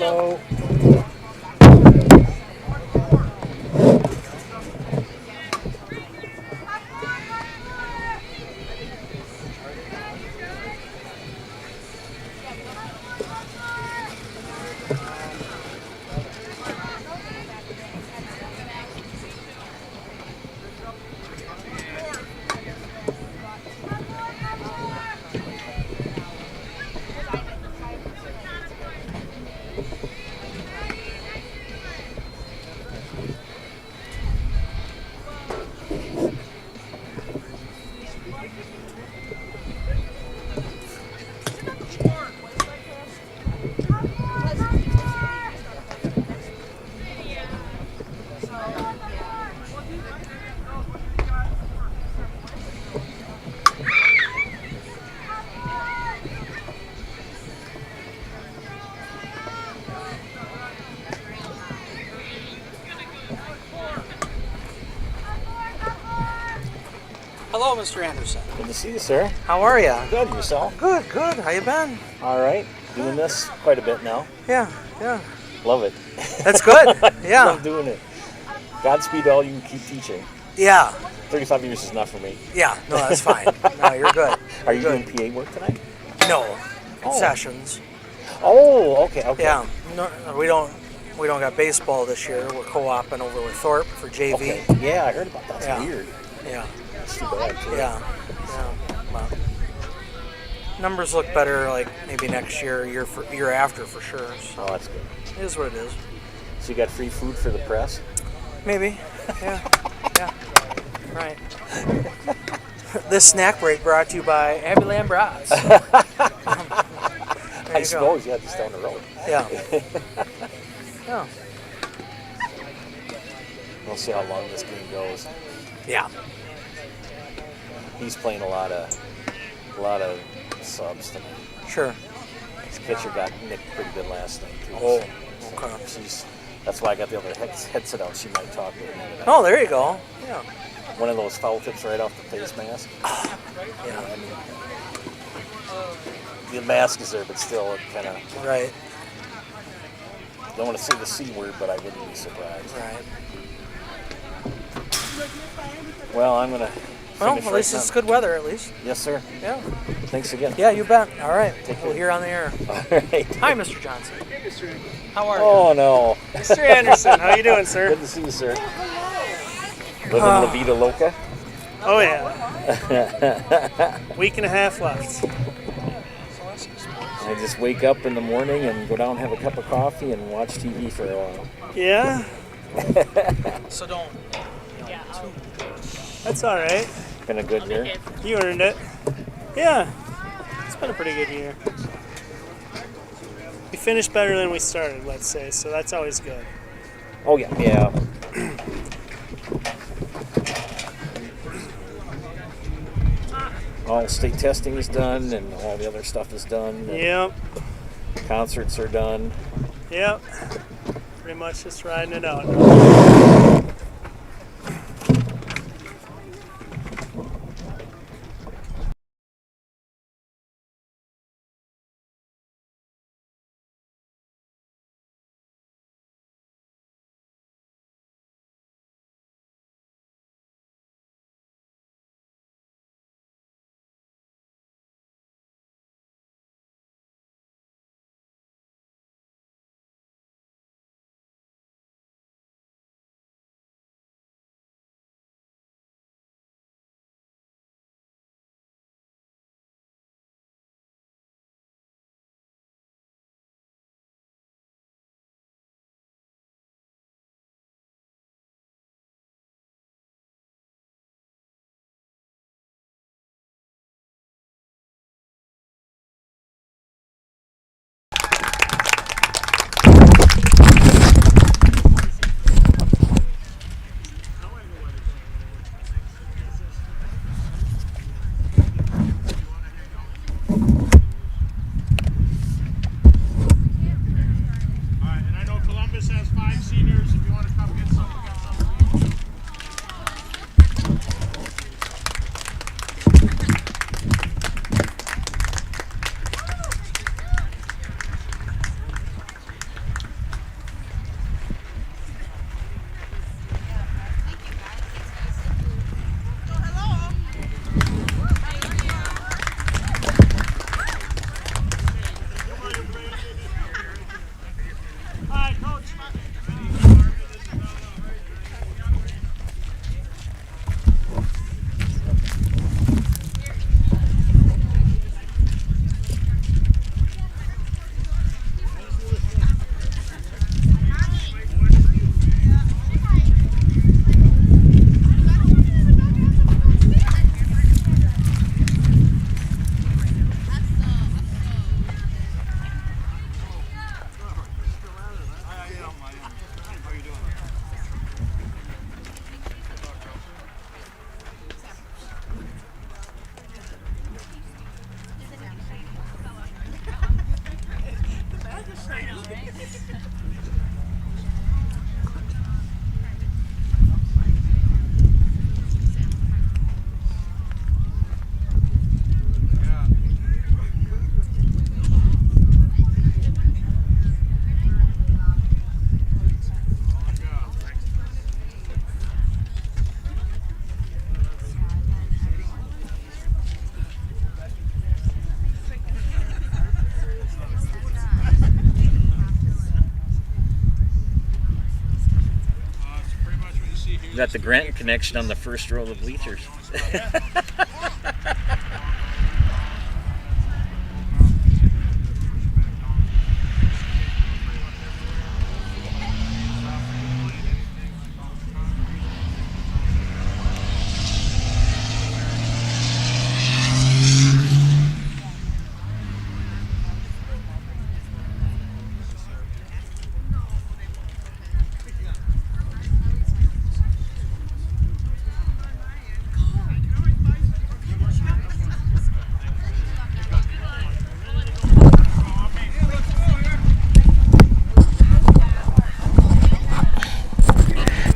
go. Hello, Mr. Anderson. Good to see you, sir. How are you? Good, yourself? Good, good. How you been? All right. Doing this quite a bit now. Yeah, yeah. Love it. That's good. Yeah. Love doing it. Godspeed to all you keep teaching. Yeah. 35 years is not for me. Yeah. No, that's fine. No, you're good. Are you good. doing PA work tonight? No. Concessions. Oh, okay, okay. Yeah. No, we don't got baseball this year. We're co-oping over with Thorpe for JV. Okay. Yeah, I heard about that. That's weird. Yeah. That's too bad, too. Yeah. But numbers look better like maybe next year, year after for sure. So Oh, that's good. it is what it is. So you got free food for the press? Maybe. Yeah. Yeah. Right. This snack break brought to you by Abbey Land Brats. I suppose, yeah, just down the road. Yeah. Yeah. We'll see how long this game goes. Yeah. He's playing a lot of subs tonight. Sure. His pitcher got nicked pretty good last night, too. Oh, okay. That's why I got the other headset out. She might talk to him. Oh, there you go. Yeah. One of those foul tips right off the face mask. Yeah. I mean, the mask is there, but still, it kind of. Right. Don't want to say the C word, but I wouldn't be surprised. Right. Well, I'm gonna. Well, at least it's good weather, at least. Yes, sir. Yeah. Thanks again. Yeah, you bet. All right. Take We'll care. hear on the air. All right. Hi, Mr. Johnson. How are you? Oh no. Mr. Anderson, how you doing, sir? Good to see you, sir. Living La Vida Loca. Oh yeah. Week and a half left. I just wake up in the morning and go down and have a cup of coffee and watch TV for a while. Yeah, So don't. that's all right. Been a good year. You earned it. Yeah, it's been a pretty good year. We finished better than we started, let's say, so that's always good. Oh yeah, yeah. All state testing is done and all the other stuff is done. Yep, Concerts are done. yep. Pretty much just riding it out now. got the Granton connection on the first row of the bleachers.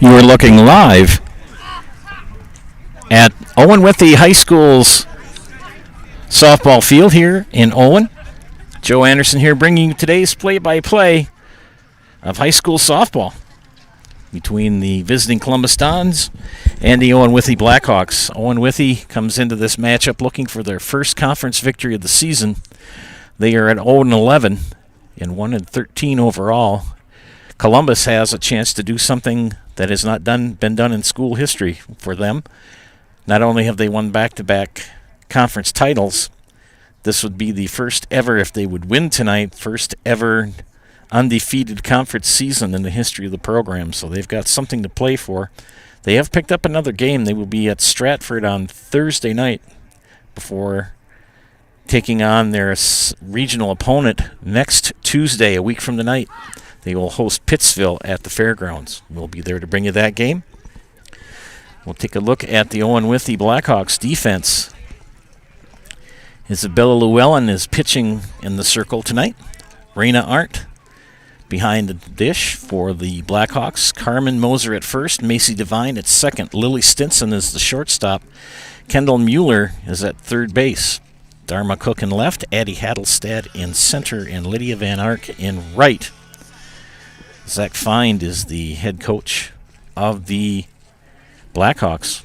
You are looking live at Owen-Withee High School's softball field here in Owen. Joe Anderson here bringing you today's play-by-play of high school softball between the visiting Columbus Dons and the Owen-Withee Blackhawks. Owen-Withee comes into this matchup looking for their first conference victory of the season. They are at 0-11 and 1-13 overall. Columbus has a chance to do something that has not been done in school history for them. Not only have they won back-to-back conference titles, this would be the first ever, if they would win tonight, first ever undefeated conference season in the history of the program. So they've got something to play for. They have picked up another game. They will be at Stratford on Thursday night before taking on their regional opponent next Tuesday, a week from tonight. They will host Pittsville at the fairgrounds. We'll be there to bring you that game. We'll take a look at the Owen-Withee Blackhawks defense. Isabella Llewellyn is pitching in the circle tonight. Raina Arndt behind the dish for the Blackhawks. Carmen Moser at first. Macy Devine at second. Lily Stinson is the shortstop. Kendall Mueller is at third base. Dharma Cook in left. Addie Hattelstad in center. And Lydia Van Ark in right. Zach Find is the head coach of the Blackhawks.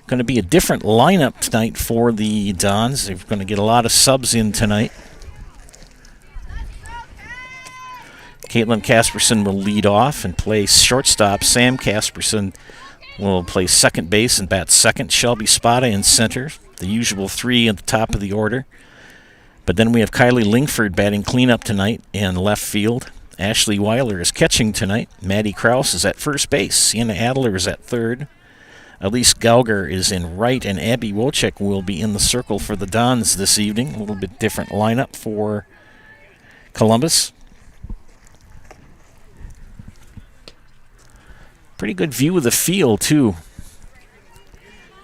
Going to be a different lineup tonight for the Dons. They're going to get a lot of subs in tonight. Caitlin Casperson will lead off and play shortstop. Sam Casperson will play second base and bat second. Shelby Spada in center. The usual three at the top of the order. But then we have Kylie Lingford batting cleanup tonight in left field. Ashley Weiler is catching tonight. Maddie Krause is at first base. Sienna Adler is at third. Elise Gauger is in right, and Abby Wojcik will be in the circle for the Dons this evening. A little bit different lineup for Columbus. Pretty good view of the field, too.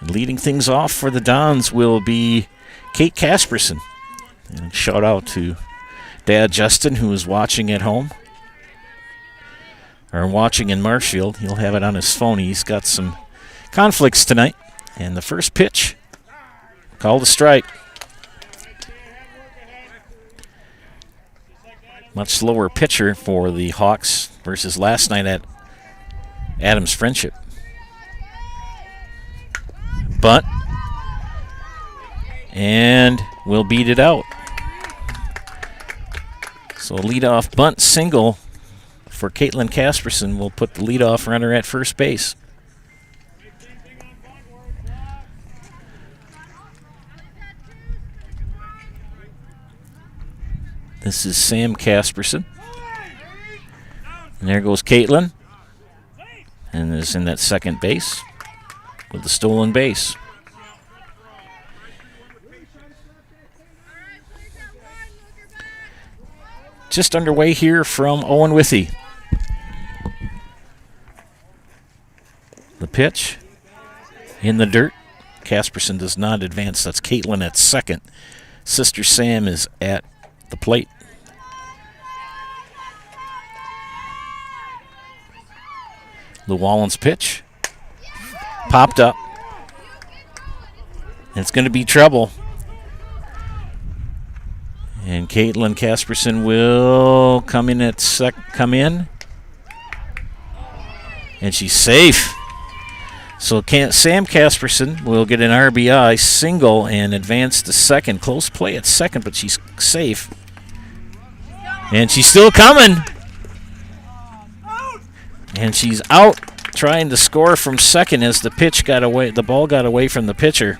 And leading things off for the Dons will be Kate Casperson. And shout out to Dad Justin, who is watching at home. Or watching in Marshfield. He'll have it on his phone. He's got some conflicts tonight. And the first pitch, called a strike. Much slower pitcher for the Hawks versus last night at Adams Friendship. Bunt. And we'll beat it out. So a leadoff bunt single for Caitlin Casperson will put the leadoff runner at first base. This is Sam Casperson. And there goes Caitlin. And is in that second base with the stolen base. Just underway here from Owen-Withee. The pitch in the dirt. Casperson does not advance. That's Caitlin at second. Sister Sam is at the plate. Llewellyn's pitch. Popped up. It's going to be trouble. And Caitlin Casperson will come in at come in. And she's safe. So Sam Casperson will get an RBI single and advance to second. Close play at second, but she's safe. And she's still coming. And she's out trying to score from second as the pitch got away. The ball got away from the pitcher.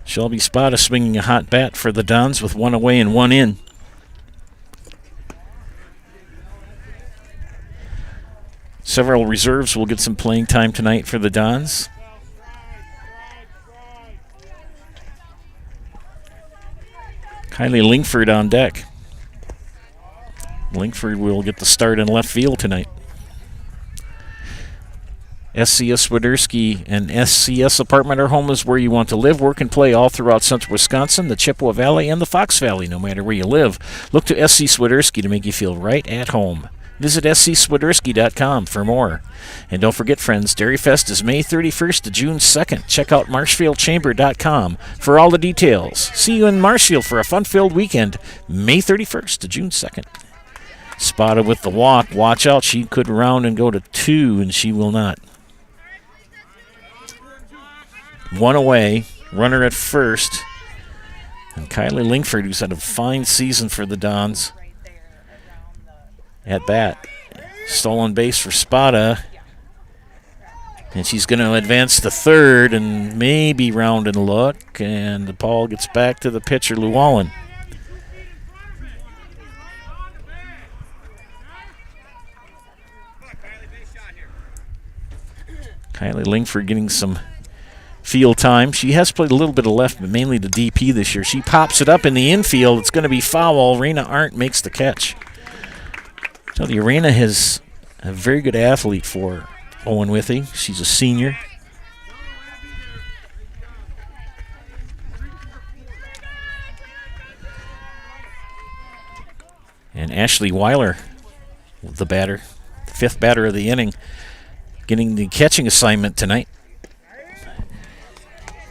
Shelby Spada swinging a hot bat for the Dons with one away and one in. Several reserves will get some playing time tonight for the Dons. Kylie Lingford on deck. Lingford will get the start in left field tonight. SCS Swiderski and SCS Apartment or Home is where you want to live, work, and play all throughout central Wisconsin, the Chippewa Valley, and the Fox Valley, no matter where you live. Look to SC Swiderski to make you feel right at home. Visit scswiderski.com for more. And don't forget, friends, Dairy Fest is May 31st to June 2nd. Check out marshfieldchamber.com for all the details. See you in Marshfield for a fun-filled weekend, May 31st to June 2nd. Spada with the walk. Watch out. She could round and go to 2, and she will not. One away, runner at first. And Kylie Lingford, who's had a fine season for the Dons, at bat. Stolen base for Spada. And she's going to advance to third and maybe round and look. And the ball gets back to the pitcher, Llewellyn. Kylie Lingford getting some field time. She has played a little bit of left, but mainly the DP this year. She pops it up in the infield. It's going to be foul. Rena Arndt makes the catch. So the Arena has a very good athlete for Owen-Withee. She's a senior. And Ashley Weiler, the batter, the fifth batter of the inning, getting the catching assignment tonight.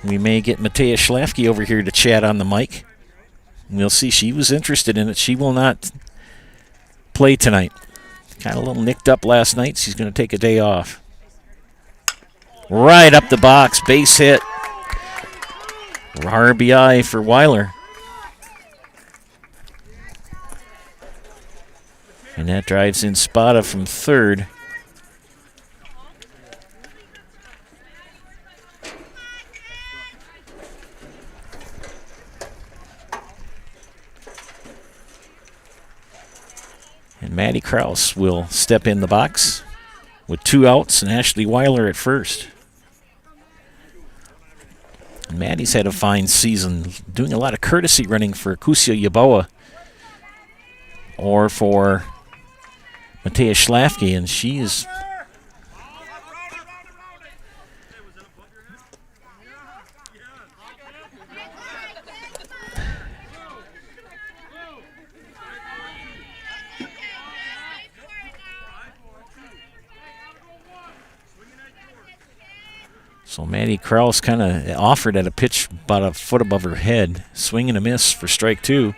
We may get Matea Schlafke over here to chat on the mic. We'll see. She was interested in it. She will not play tonight. Got a little nicked up last night. She's going to take a day off. Right up the box. Base hit. RBI for Weiler. And that drives in Spada from third. And Maddie Krause will step in the box with 2 outs and Ashley Weiler at first. And Maddie's had a fine season, doing a lot of courtesy running for Kusia Yaboa or for Matea Schlafke, and she is so Maddie Krause kind of offered at a pitch about a foot above her head. Swing and a miss for strike 2.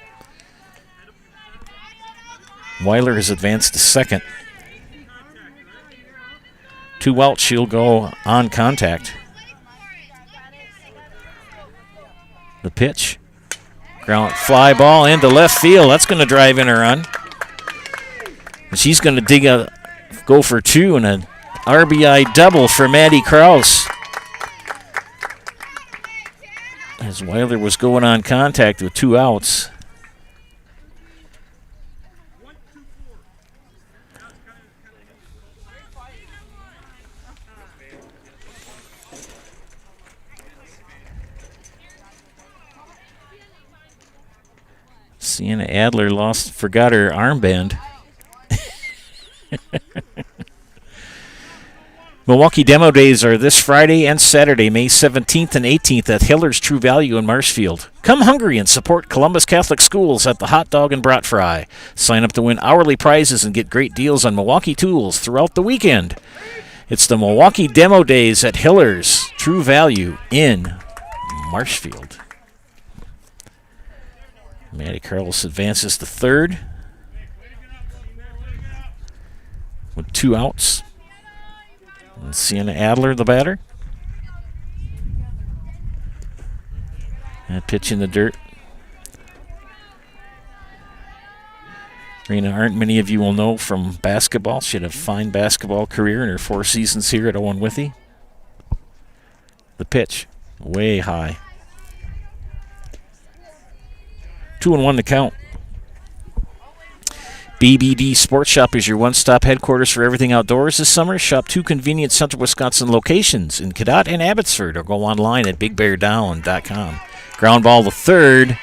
Weiler has advanced to second. 2 outs, she'll go on contact. The pitch. Ground fly ball into left field. That's going to drive in a run. And she's going to go for 2 and an RBI double for Maddie Krause. As Weiler was going on contact with 2 outs. Sienna Adler forgot her armband. Milwaukee Demo Days are this Friday and Saturday, May 17th and 18th at Hiller's True Value in Marshfield. Come hungry and support Columbus Catholic Schools at the Hot Dog and Brat Fry. Sign up to win hourly prizes and get great deals on Milwaukee tools throughout the weekend. It's the Milwaukee Demo Days at Hiller's True Value in Marshfield. Maddie Carlos advances to third with 2 outs. And Sienna Adler, the batter. That pitch in the dirt. Rena, aren't many of you will know from basketball. She had a fine basketball career in her 4 seasons here at Owen-Withee. The pitch, way high. 2-1 to count. BBD Sports Shop is your one-stop headquarters for everything outdoors this summer. Shop 2 convenient Central Wisconsin locations in Cadott and Abbotsford, or go online at bigbeardown.com. Ground ball to third,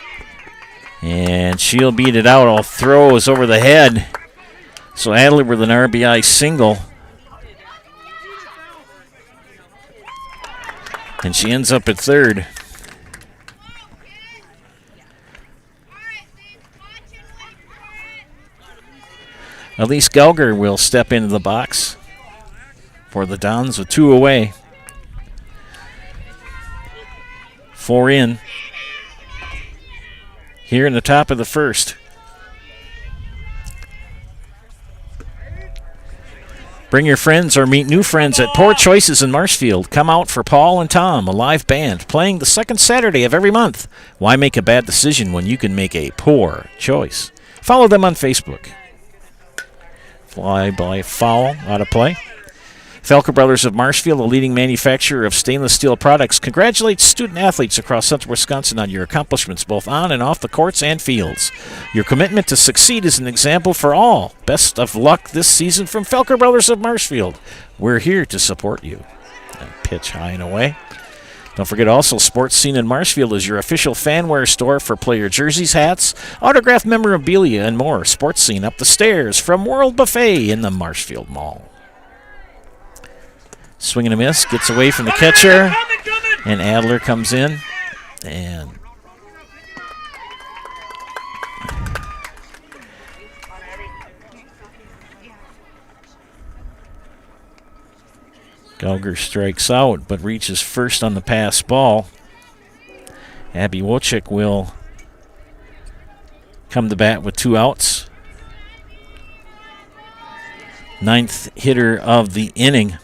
and she'll beat it out. All throw is over the head. So Adler with an RBI single. And she ends up at third. Elise Gelger will step into the box for the Dons with 2 away. 4 in. Here in the top of the first. Bring your friends or meet new friends at Poor Choices in Marshfield. Come out for Paul and Tom, a live band, playing the second Saturday of every month. Why make a bad decision when you can make a poor choice? Follow them on Facebook. Fly by foul, out of play. Felker Brothers of Marshfield, a leading manufacturer of stainless steel products, congratulates student athletes across Central Wisconsin on your accomplishments both on and off the courts and fields. Your commitment to succeed is an example for all. Best of luck this season from Felker Brothers of Marshfield. We're here to support you. And pitch high and away. Don't forget also, Sports Scene in Marshfield is your official fanwear store for player jerseys, hats, autographed memorabilia, and more. Sports Scene up the stairs from World Buffet in the Marshfield Mall. Swing and a miss, gets away from the catcher, and Adler comes in, and Gelger strikes out, but reaches first on the pass ball. Abby Wojcik will come to bat with 2 outs. 9th hitter of the inning.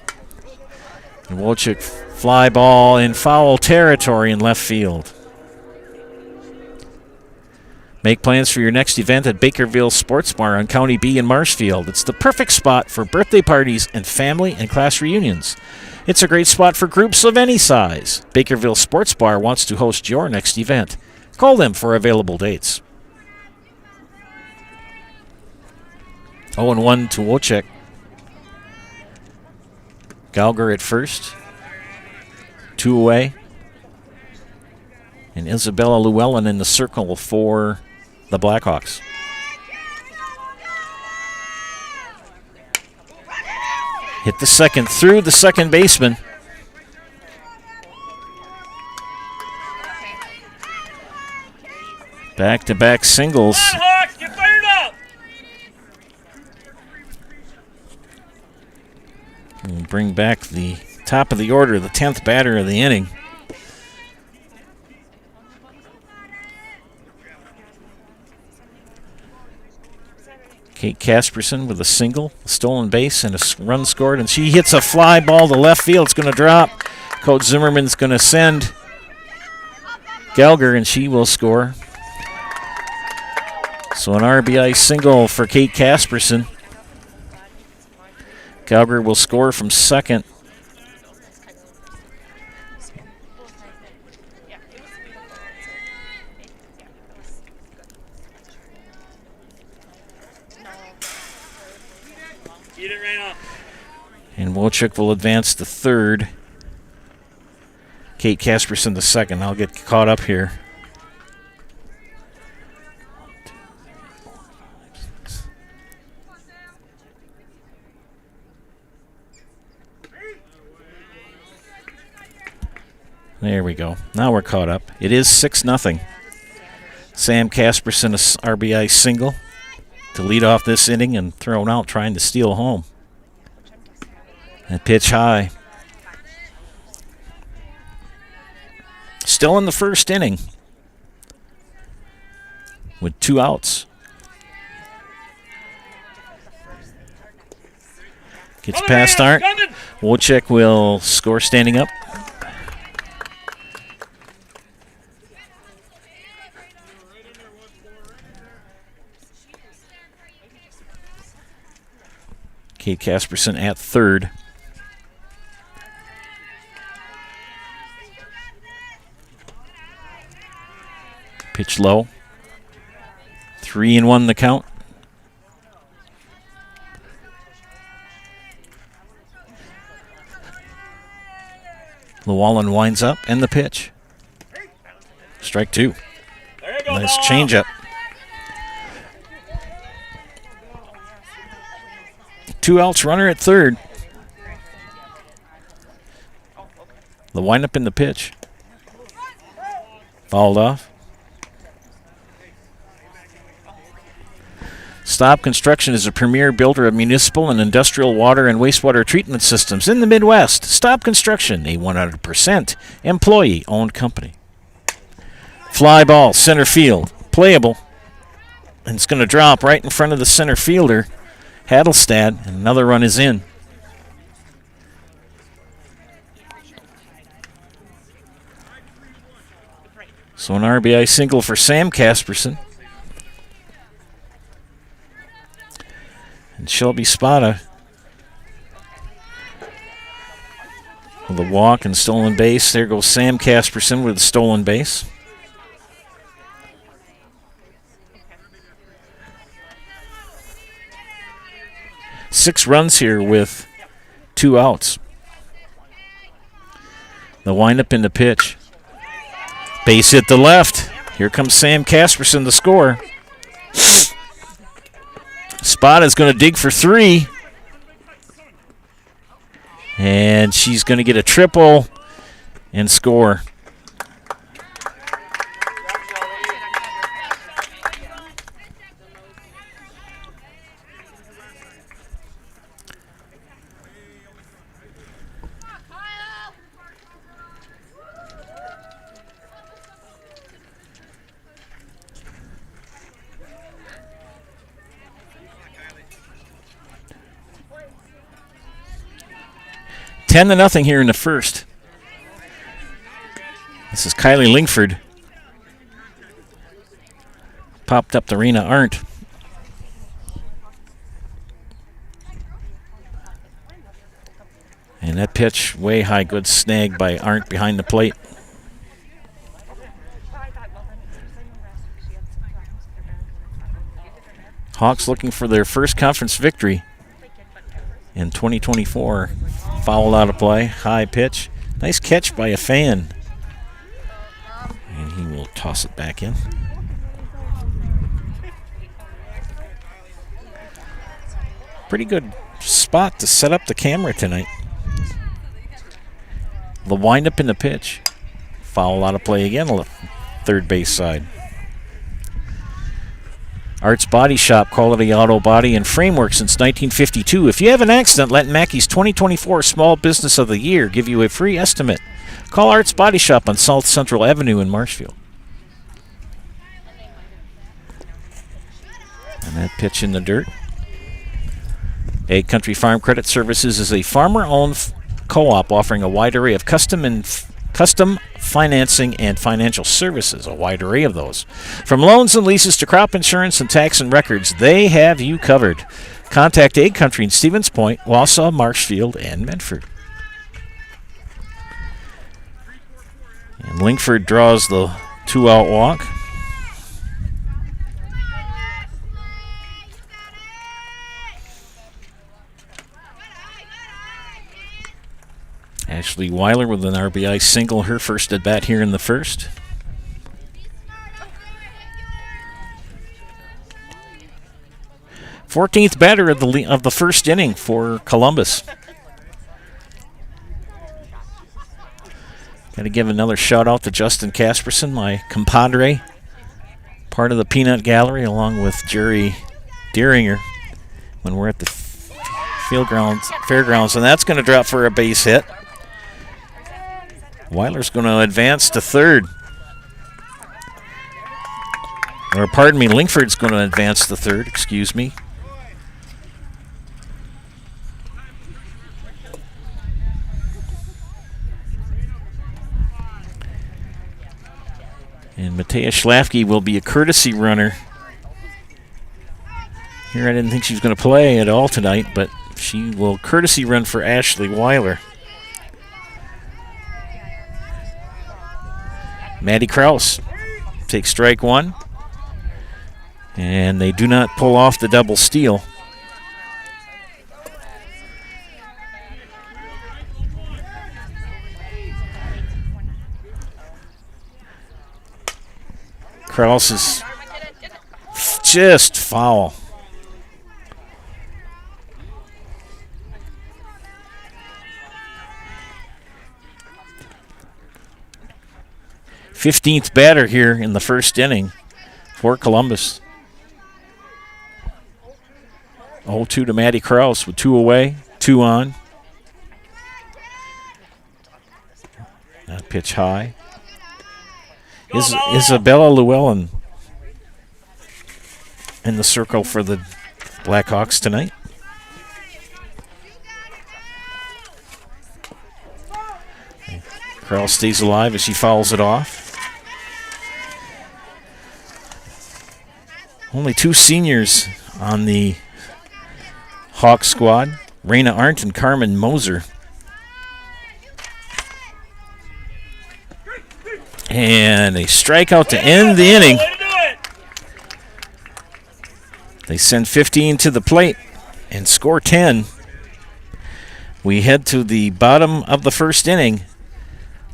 And Wojcik fly ball in foul territory in left field. Make plans for your next event at Bakerville Sports Bar on County B in Marshfield. It's the perfect spot for birthday parties and family and class reunions. It's a great spot for groups of any size. Bakerville Sports Bar wants to host your next event. Call them for available dates. 0-1 to Wojcik. Gelger at first. 2 away. And Isabella Llewellyn in the circle for the Blackhawks. Hit the second through the second baseman. Back-to-back singles. Get fired up! And bring back the top of the order, the 10th batter of the inning. Kate Casperson with a single, a stolen base, and a run scored, and she hits a fly ball to left field. It's going to drop. Coach Zimmerman's going to send Gelger, and she will score. So an RBI single for Kate Casperson. Gelger will score from second. Eat it right up. And Wojcik will advance to third. Kate Casperson to second. I'll get caught up here. 1, 2, 3, 4, 5, 6. There we go. Now we're caught up. It is 6-0. Sam Casperson, a RBI single to lead off this inning and thrown out trying to steal home. And pitch high. Still in the first inning with 2 outs. Gets past Arndt. Wojcik will score standing up. Kate Casperson at third. Pitch low. 3-1 the count. Llewellyn winds up and the pitch. Strike two. There you go, Nice ball. changeup. 2 outs, runner at third. The windup in the pitch. Fouled off. Staub Construction is a premier builder of municipal and industrial water and wastewater treatment systems in the Midwest. Staub Construction, a 100% employee-owned company. Fly ball, center field, playable. And it's going to drop right in front of the center fielder, Hadelstad, and another run is in. So an RBI single for Sam Casperson. And Shelby Spada with a walk and stolen base. There goes Sam Casperson with a stolen base. Six runs here with 2 outs. The windup in the pitch. Base hit the left. Here comes Sam Casperson to score. Spada's going to dig for 3. And she's going to get a triple and score. Ten to nothing here in the first. This is Kylie Lingford. Popped up to Rena Arndt. And that pitch way high, good snag by Arndt behind the plate. Hawks looking for their first conference victory in 2024. Foul out of play, high pitch. Nice catch by a fan. And he will toss it back in. Pretty good spot to set up the camera tonight. The windup in the pitch. Foul out of play again, third base side. Art's Body Shop, quality auto body and framework since 1952. If you have an accident, let Mackey's 2024 Small Business of the Year give you a free estimate. Call Art's Body Shop on South Central Avenue in Marshfield. And that pitch in the dirt. Egg Country Farm Credit Services is a farmer-owned co-op offering a wide array of custom financing and financial services, a wide array of those. From loans and leases to crop insurance and tax and records, they have you covered. Contact Egg Country in Stevens Point, Wausau, Marshfield, and Medford. And Lingford draws the 2-out walk. Ashley Weiler with an RBI single, her first at bat here in the first. Fourteenth batter of the first inning for Columbus. Got to give another shout out to Justin Casperson, my compadre, part of the Peanut Gallery, along with Jerry Deeringer when we're at the fairgrounds, and that's going to drop for a base hit. Weiler's going to advance to third. Or pardon me, Lingford's going to advance to third, excuse me. And Matea Schlafke will be a courtesy runner. Here I didn't think she was going to play at all tonight, but She will courtesy run for Ashley Weiler. Maddie Kraus takes strike one. And they do not pull off the double steal. Kraus is just foul. Fifteenth batter here in the first inning for Columbus. 0-2 to Maddie Kraus with 2 away, 2 on. That pitch high. Isabella Llewellyn in the circle for the Blackhawks tonight. Kraus stays alive as she fouls it off. Only 2 seniors on the Hawk squad, Raina Arndt and Carmen Moser. And a strikeout to end the inning. They send 15 to the plate and score 10. We head to the bottom of the first inning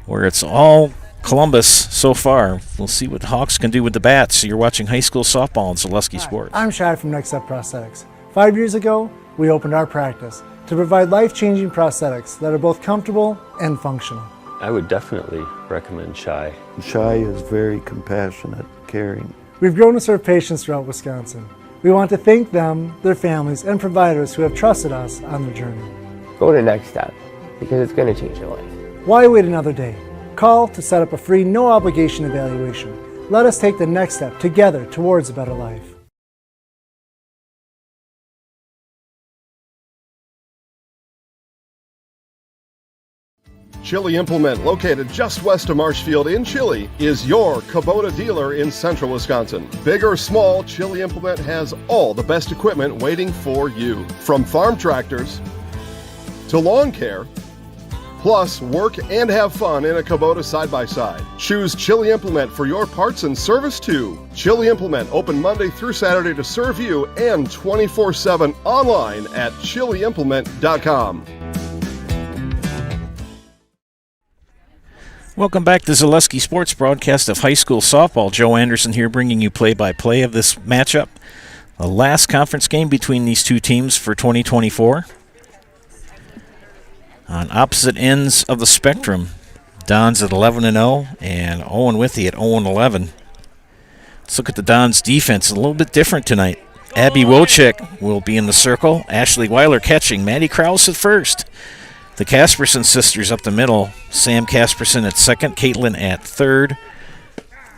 where it's all Columbus so far. We'll see what the Hawks can do with the bats. You're watching high school softball on Zaleski Sports. I'm Shad from Next Step Prosthetics. 5 years ago, we opened our practice to provide life-changing prosthetics that are both comfortable and functional. I would definitely recommend Shai. Shai is very compassionate, caring. We've grown to serve patients throughout Wisconsin. We want to thank them, their families, and providers who have trusted us on their journey. Go to Next Step because it's going to change your life. Why wait another day? Call to set up a free, no-obligation evaluation. Let us take the next step together towards a better life. Chili Implement, located just west of Marshfield in Chili, is your Kubota dealer in central Wisconsin. Big or small, Chili Implement has all the best equipment waiting for you. From farm tractors to lawn care, plus work and have fun in a Kubota side-by-side. Choose Chili Implement for your parts and service too. Chili Implement, open Monday through Saturday to serve you and 24/7 online at chiliimplement.com. Welcome back to Zaleski Sports broadcast of high school softball. Joe Anderson here bringing you play-by-play of this matchup. The last conference game between these two teams for 2024. On opposite ends of the spectrum, Dons at 11-0 and Owen-Withee at 0-11. Let's look at the Dons' defense. A little bit different tonight. Abby Wojcik will be in the circle. Ashley Weiler catching. Maddie Kraus at first. The Casperson sisters up the middle. Sam Casperson at second. Caitlin at third.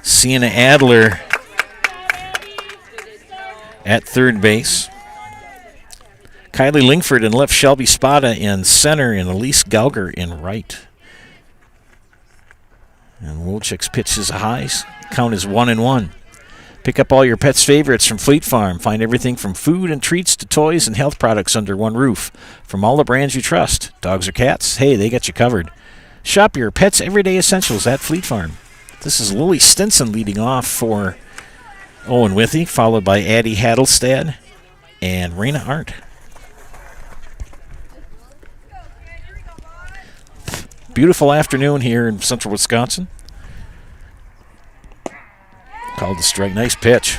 Sienna Adler at third base. Kylie Lingford in left. Shelby Spada in center. And Elise Gauger in right. And Wojcik's pitch is a high. Count is 1-1. Pick up all your pets' favorites from Fleet Farm. Find everything from food and treats to toys and health products under one roof. From all the brands you trust. Dogs or cats? Hey, they got you covered. Shop your pets' everyday essentials at Fleet Farm. This is Lily Stinson leading off for Owen-Withee, followed by Addie Hadelstad and Raina Arndt. Beautiful afternoon here in central Wisconsin. Called the strike. Nice pitch.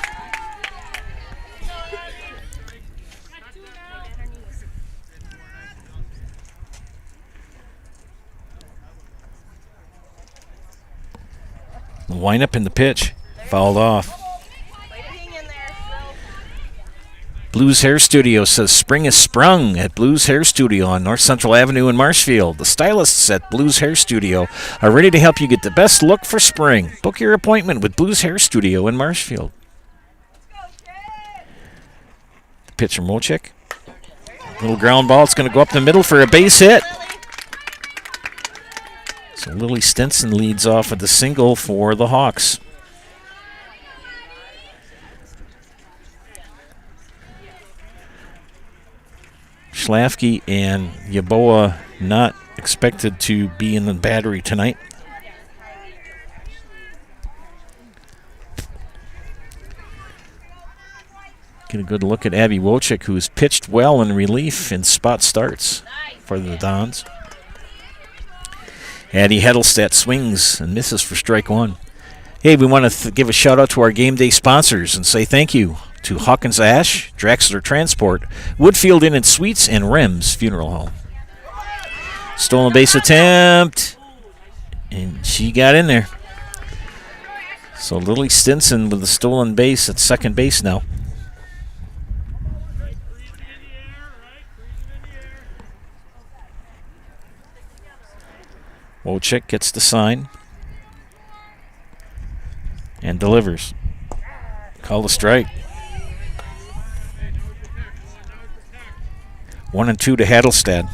The wind-up in the pitch. Fouled off. Blues Hair Studio says spring is sprung at Blues Hair Studio on North Central Avenue in Marshfield. The stylists at Blues Hair Studio are ready to help you get the best look for spring. Book your appointment with Blues Hair Studio in Marshfield. Pitch from Wojcik. Little ground ball. It's going to go up the middle for a base hit. So Lily Stinson leads off with the single for the Hawks. Schlafke and Yaboa not expected to be in the battery tonight. Get a good look at Abby Wojcik, who's pitched well in relief in spot starts for the Dons. Addie Heddlestadt swings and misses for strike one. Hey, we want to give a shout out to our game day sponsors and say thank you to Hawkins Ash, Draxler Transport, Woodfield Inn and Suites, and Rims Funeral Home. Stolen base attempt, and she got in there. So Lily Stinson with the stolen base at second base now. Wojcik gets the sign and delivers. Call the strike. 1-2 to Hadelstad.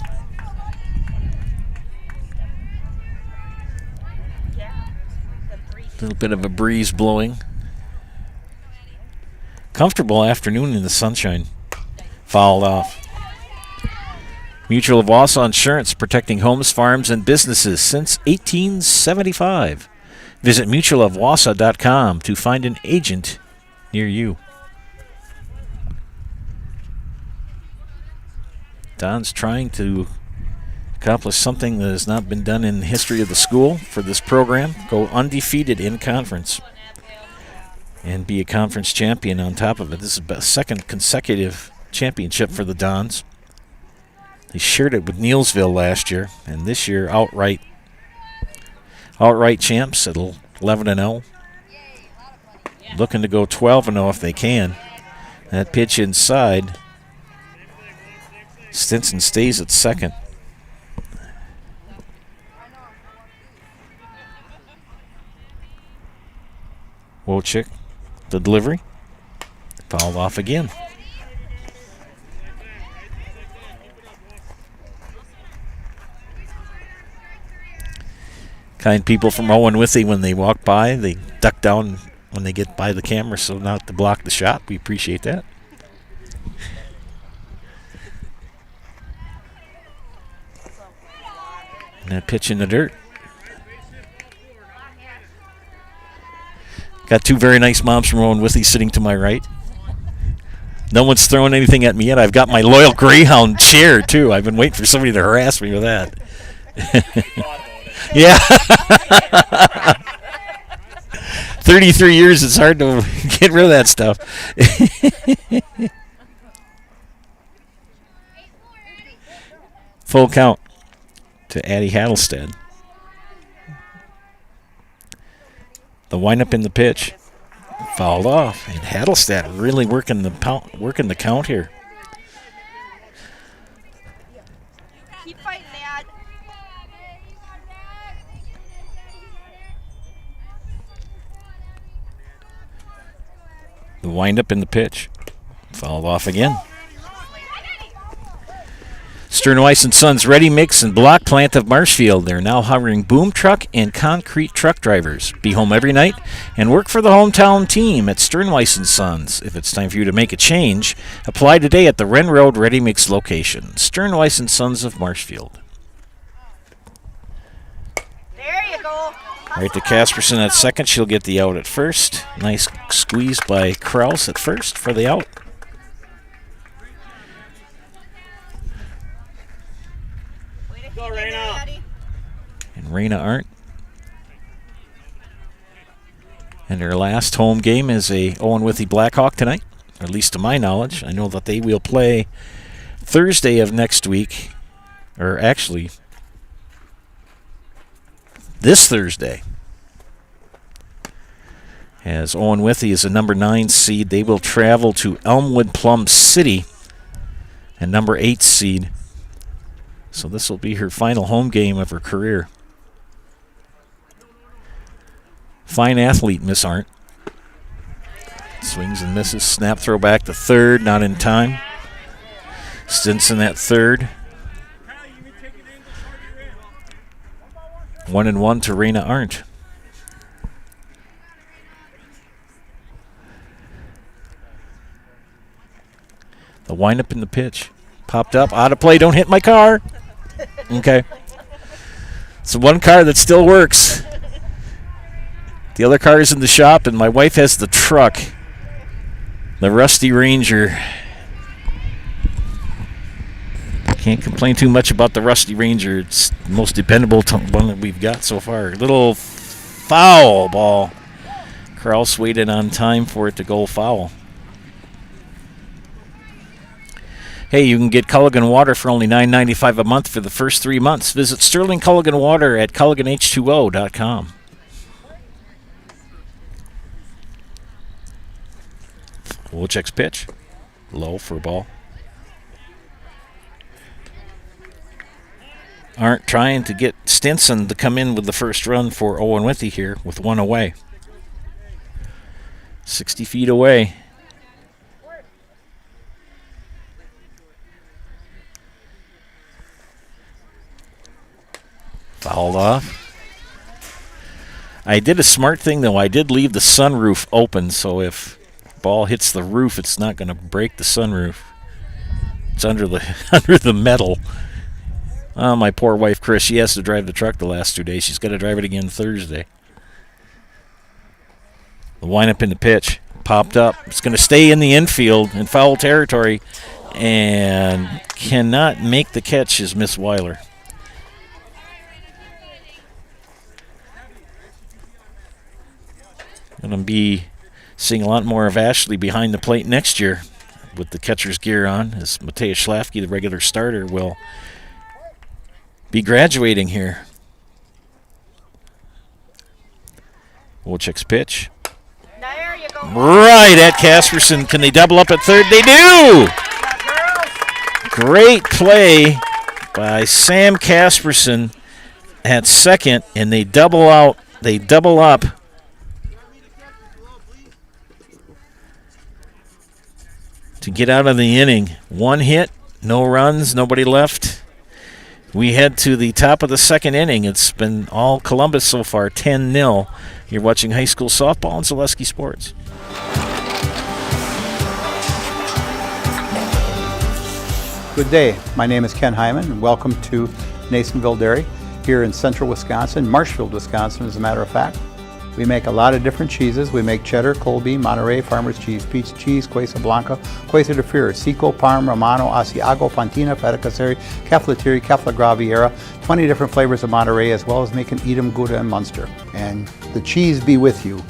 A little bit of a breeze blowing. Comfortable afternoon in the sunshine. Fouled off. Mutual of Wausau Insurance, protecting homes, farms, and businesses since 1875. Visit mutualofwausau.com to find an agent near you. Don's trying to accomplish something that has not been done in the history of the school for this program. Go undefeated in conference and be a conference champion on top of it. This is the second consecutive championship for the Dons. They shared it with Neilsville last year, and this year outright champs at 11-0. Looking to go 12-0 if they can. That pitch inside. Stinson stays at second. Wojcik, the delivery. Fouled off again. Kind people from Owen-Withee, when they walk by, they duck down when they get by the camera so not to block the shot. We appreciate that. And that pitch in the dirt. Got two very nice moms from Owen-Withee sitting to my right. No one's throwing anything at me yet. I've got my loyal Greyhound chair, too. I've been waiting for somebody to harass me with that. Yeah. 33 years, it's hard to get rid of that stuff. Full count to Addie Hadelstad. The windup in the pitch. Fouled off. And Hadelstad really working the count here. Keep fighting, Dad. The windup in the pitch. Fouled off again. Sternweiss & Sons Ready Mix and Block Plant of Marshfield. They're now hiring boom truck and concrete truck drivers. Be home every night and work for the hometown team at Sternweiss & Sons. If it's time for you to make a change, apply today at the Wren Road Ready Mix location. Sternweiss & Sons of Marshfield. There you go. Right to Casperson at second. She'll get the out at first. Nice squeeze by Kraus at first for the out. Go, Raina. And Raina Arndt. And their last home game is a Owen-Withee Blackhawk tonight, or at least to my knowledge. I know that they will play Thursday of next week, or actually this Thursday. As Owen-Withee is a number 9 seed, they will travel to Elmwood Plum City, a number 8 seed. So this will be her final home game of her career. Fine athlete, Miss Arndt. Swings and misses. Snap throw back to third, not in time. Stinson at third. 1-1 to Raina Arndt. The windup in the pitch. Popped up, out of play, don't hit my car. Okay. It's one car that still works. The other car is in the shop, and my wife has the truck, the Rusty Ranger. Can't complain too much about the Rusty Ranger. It's the most dependable one that we've got so far. Little foul ball. Kraus waited on time for it to go foul. Hey, you can get Culligan Water for only $9.95 a month for the first 3 months. Visit Sterling Culligan Water at CulliganH2O.com. Wolchek's pitch. Low for a ball. Aren't trying to get Stinson to come in with the first run for Owen-Withee here with one away. 60 feet away. Fouled off. I did a smart thing, though. I did leave the sunroof open, so if ball hits the roof, it's not going to break the sunroof. It's under the metal. Oh, my poor wife, Chris, she has to drive the truck the last 2 days. She's got to drive it again Thursday. The windup in the pitch. Popped up. It's going to stay in the infield in foul territory and cannot make the catch is Miss Weiler. Going to be seeing a lot more of Ashley behind the plate next year with the catcher's gear on, as Mateusz Schlafke, the regular starter, will be graduating here. Wolchek's pitch. There you go. Right at Casperson. Can they double up at third? They do! Great play by Sam Casperson at second, and they double out. They double up. To get out of the inning. One hit, no runs, nobody left. We head to the top of the second inning. It's been all Columbus so far, 10-0. You're watching high school softball on Zaleski Sports. Good day. My name is Ken Hyman, and welcome to Nasonville Dairy here in central Wisconsin, Marshfield, Wisconsin, as a matter of fact. We make a lot of different cheeses. We make cheddar, Colby, Monterey, Farmer's Cheese, Peach Cheese, Quesa Blanca, Quesa de Fury, Seco, Parm, Romano, Asiago, Fontina, Feta Caseri, Caflatiri, Cafla Graviera, 20 different flavors of Monterey, as well as making Edam, Gouda, and Munster. And the cheese be with you.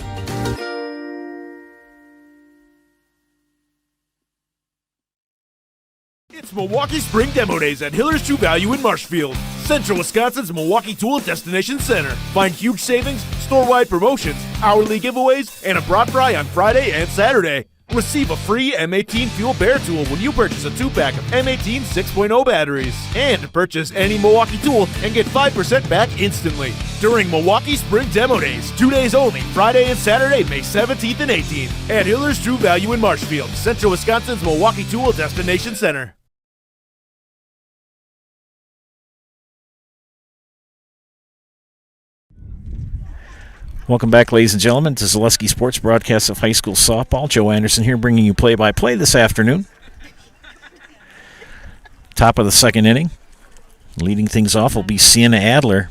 It's Milwaukee Spring Demo Days at Hiller's True Value in Marshfield, Central Wisconsin's Milwaukee Tool Destination Center. Find huge savings, store-wide promotions, hourly giveaways, and a brat fry on Friday and Saturday. Receive a free M18 Fuel Bear tool when you purchase a 2-pack of M18 6.0 batteries. And purchase any Milwaukee tool and get 5% back instantly. During Milwaukee Spring Demo Days, 2 days only, Friday and Saturday, May 17th and 18th, at Hiller's True Value in Marshfield, Central Wisconsin's Milwaukee Tool Destination Center. Welcome back, ladies and gentlemen, to Zaleski Sports broadcast of high school softball. Joe Anderson here bringing you play-by-play this afternoon. Top of the second inning. Leading things off will be Sienna Adler,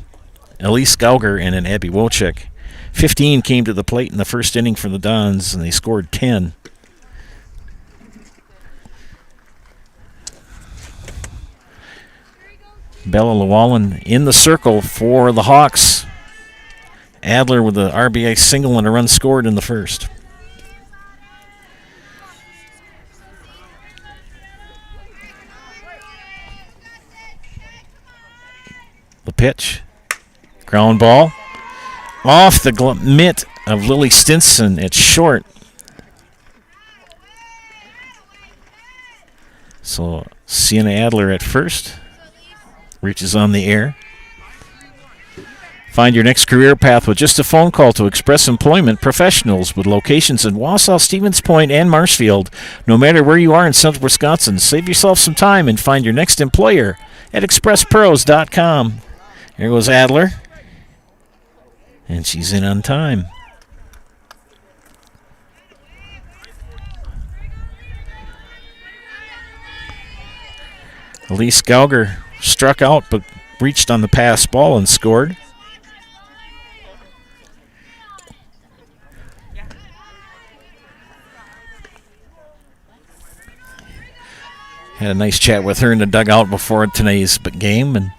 Elise Gauger, and an Abby Wolchek. 15 came to the plate in the first inning for the Dons, and they scored 10. Bella Llewellyn in the circle for the Hawks. Adler with the RBI single and a run scored in the first. The pitch. Ground ball. Off the mitt of Lily Stinson at short. So Sienna Adler at first. Reaches on the air. Find your next career path with just a phone call to Express Employment Professionals with locations in Wausau, Stevens Point, and Marshfield. No matter where you are in central Wisconsin, save yourself some time and find your next employer at expresspros.com. Here goes Adler. And she's in on time. Elise Gauger struck out but reached on the pass ball and scored. Had a nice chat with her in the dugout before today's game, and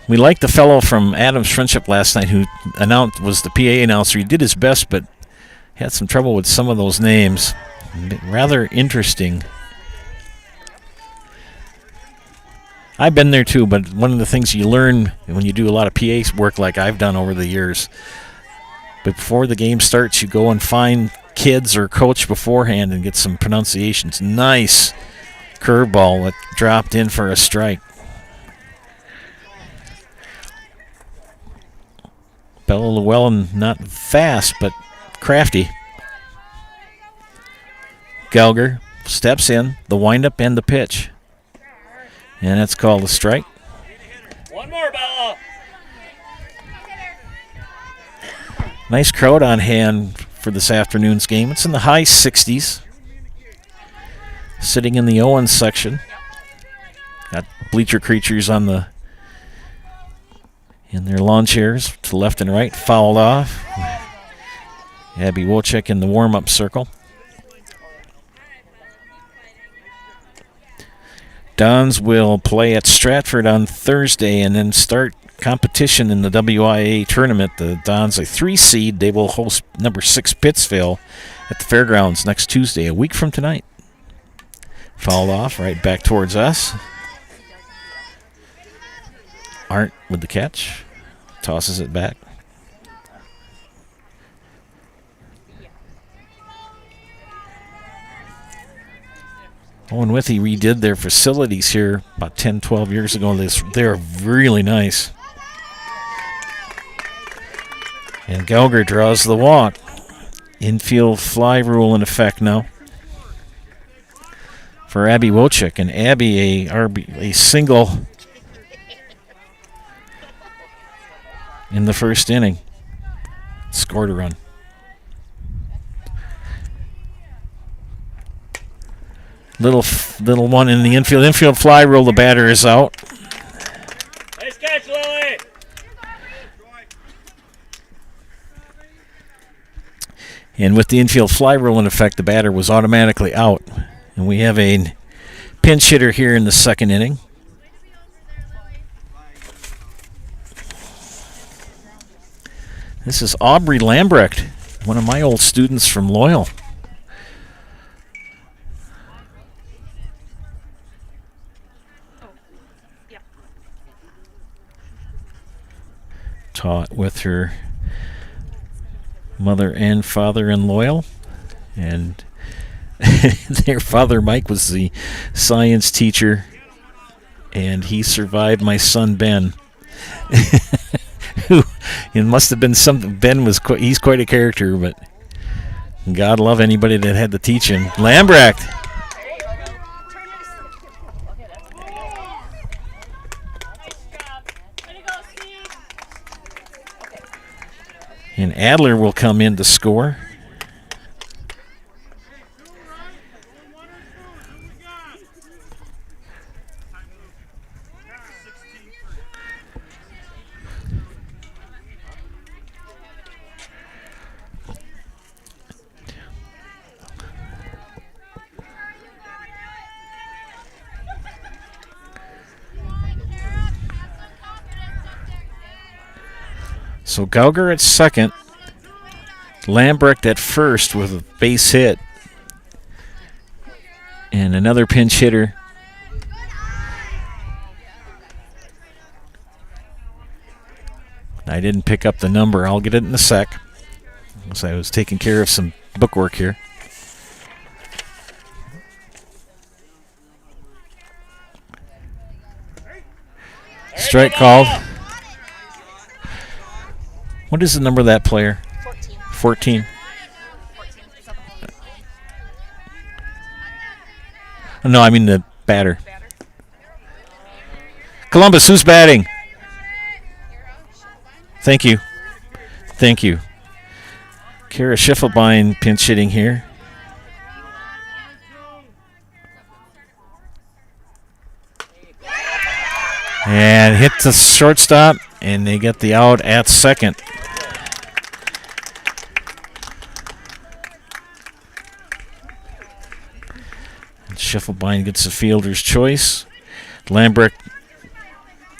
we liked the fellow from Adams Friendship last night who was the PA announcer. He did his best, but had some trouble with some of those names. Rather interesting. I've been there too, but one of the things you learn when you do a lot of PA work like I've done over the years, before the game starts, you go and find kids or coach beforehand and get some pronunciations. Nice curveball that dropped in for a strike. Bella Llewellyn not fast, but crafty. Gauger steps in, the windup and the pitch. And that's called a strike. One more, Bella. Nice crowd on hand for this afternoon's game. It's in the high 60s. Sitting in the Owens section. Got bleacher creatures in their lawn chairs to left and right. Fouled off. Abby Wojcik in the warm-up circle. Dons will play at Stratford on Thursday and then start competition in the WIAA tournament. The Dons, a 3 seed. They will host number 6 Pittsville at the fairgrounds next Tuesday, a week from tonight. Fouled off, right back towards us. Arndt with the catch. Tosses it back. Owen-Withee redid their facilities here about 10, 12 years ago. They're really nice. And Gauger draws the walk. Infield fly rule in effect now for Abby Wojcik. And Abby, a single in the first inning. Scored a run. Little one in the infield. Infield fly rule. The batter is out. Nice catch, Lily. And with the infield fly rule in effect, the batter was automatically out. And we have a pinch hitter here in the second inning. This is Aubrey Lambrecht, one of my old students from Loyal. Taught with her mother and father in Loyal, and their father Mike was the science teacher, and he survived my son Ben. Who it must have been something. Ben was he's quite a character, but God love anybody that had to teach him. Lambrecht. And Adler will come in to score. So Gauger at second. Lambrecht at first with a base hit. And another pinch hitter. I didn't pick up the number. I'll get it in a sec. So I was taking care of some bookwork here. Strike called. What is the number of that player? 14. No, I mean the batter. Columbus, who's batting? Thank you. Thank you. Kara Schiffelbein pinch hitting here. And hit the shortstop, and they get the out at second. Schiffelbein gets the fielder's choice. Lambrecht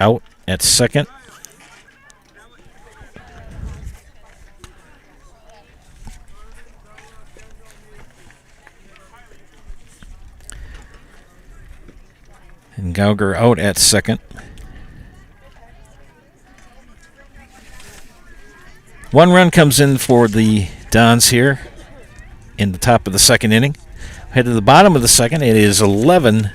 out at second. And Gauger out at second. One run comes in for the Dons here in the top of the second inning. Head to the bottom of the second. It is 11-0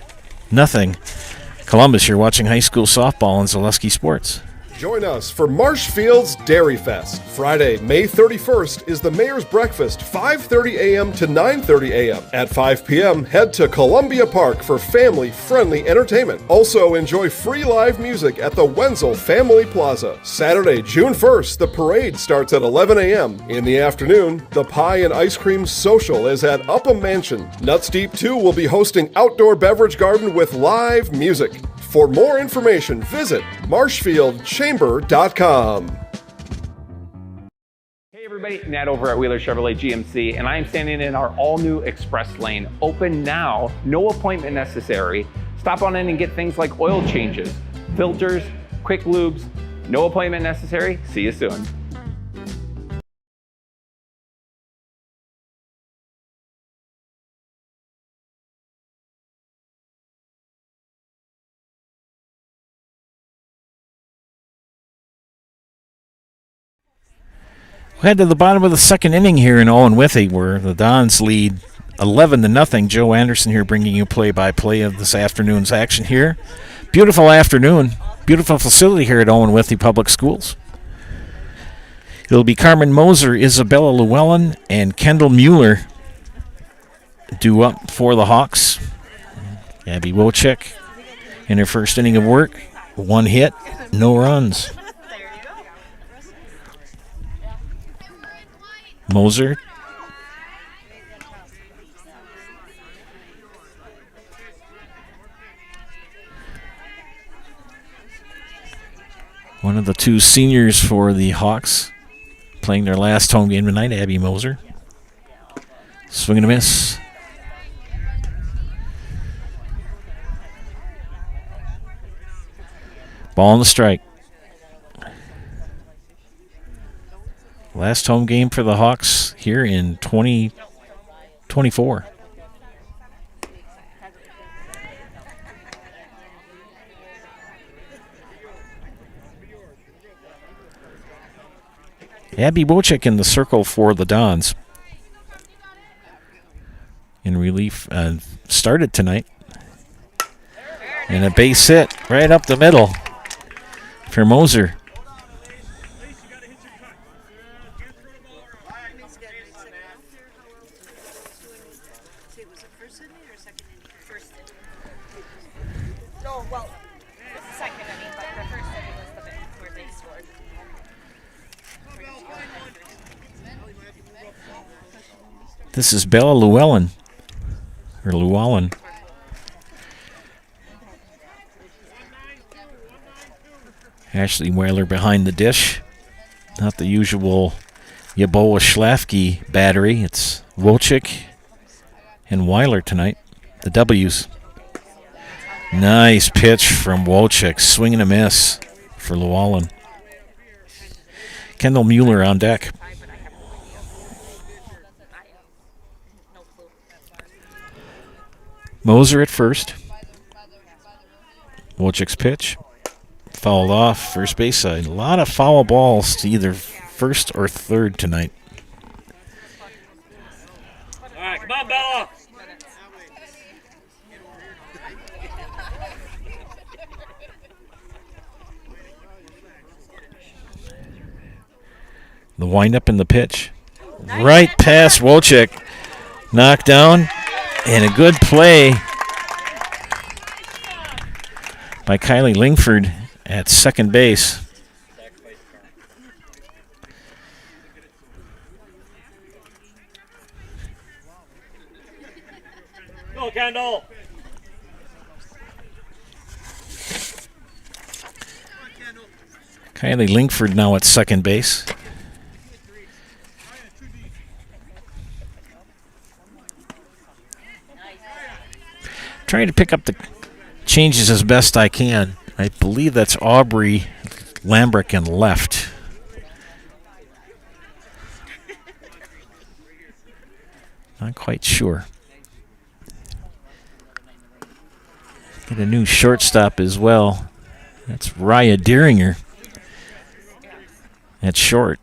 Columbus. You're watching high school softball on Zaleski Sports. Join us for Marshfield's Dairy Fest. Friday, May 31st is the Mayor's Breakfast, 5:30 a.m. to 9:30 a.m. At 5 p.m., head to Columbia Park for family-friendly entertainment. Also, enjoy free live music at the Wenzel Family Plaza. Saturday, June 1st, the parade starts at 11 a.m. In the afternoon, the Pie and Ice Cream Social is at Upham Mansion. Nuts Deep 2 will be hosting outdoor beverage garden with live music. For more information, visit marshfieldchamber.com. Hey everybody, Nat over at Wheeler Chevrolet GMC, and I am standing in our all-new Express Lane. Open now, no appointment necessary. Stop on in and get things like oil changes, filters, quick lubes. No appointment necessary. See you soon. Head to the bottom of the second inning here in Owen-Withee, where the Dons lead 11-0. Joe Anderson here bringing you play-by-play of this afternoon's action here. Beautiful afternoon. Beautiful facility here at Owen-Withee Public Schools. It'll be Carmen Moser, Isabella Llewellyn, and Kendall Mueller due up for the Hawks. Abby Wojcik in her first inning of work. 1 hit, no runs. Moser. One of the two seniors for the Hawks playing their last home game tonight, Abby Moser. Swing and a miss. Ball on the strike. Last home game for the Hawks here in 2024. Abby Wojcik in the circle for the Dons. In relief, started tonight. And a base hit right up the middle for Moser. This is Bella Llewellyn, or Llewellyn. Ashley Weiler behind the dish. Not the usual Yaboa Schlafke battery. It's Wojcik and Weiler tonight. The W's. Nice pitch from Wojcik. Swing and a miss for Llewellyn. Kendall Mueller on deck. Moser at first. Wojcik's pitch. Fouled off first base side. A lot of foul balls to either first or third tonight. All right, come on, Bella. The windup and the pitch. Right past Wojcik. Knocked down. And a good play by Kylie Lingford at second base. Go, Kendall. Kylie Linkford now at second base. Trying to pick up the changes as best I can. I believe that's Aubrey Lambrick in left. Not quite sure. Get a new shortstop as well. That's Raya Deeringer at short.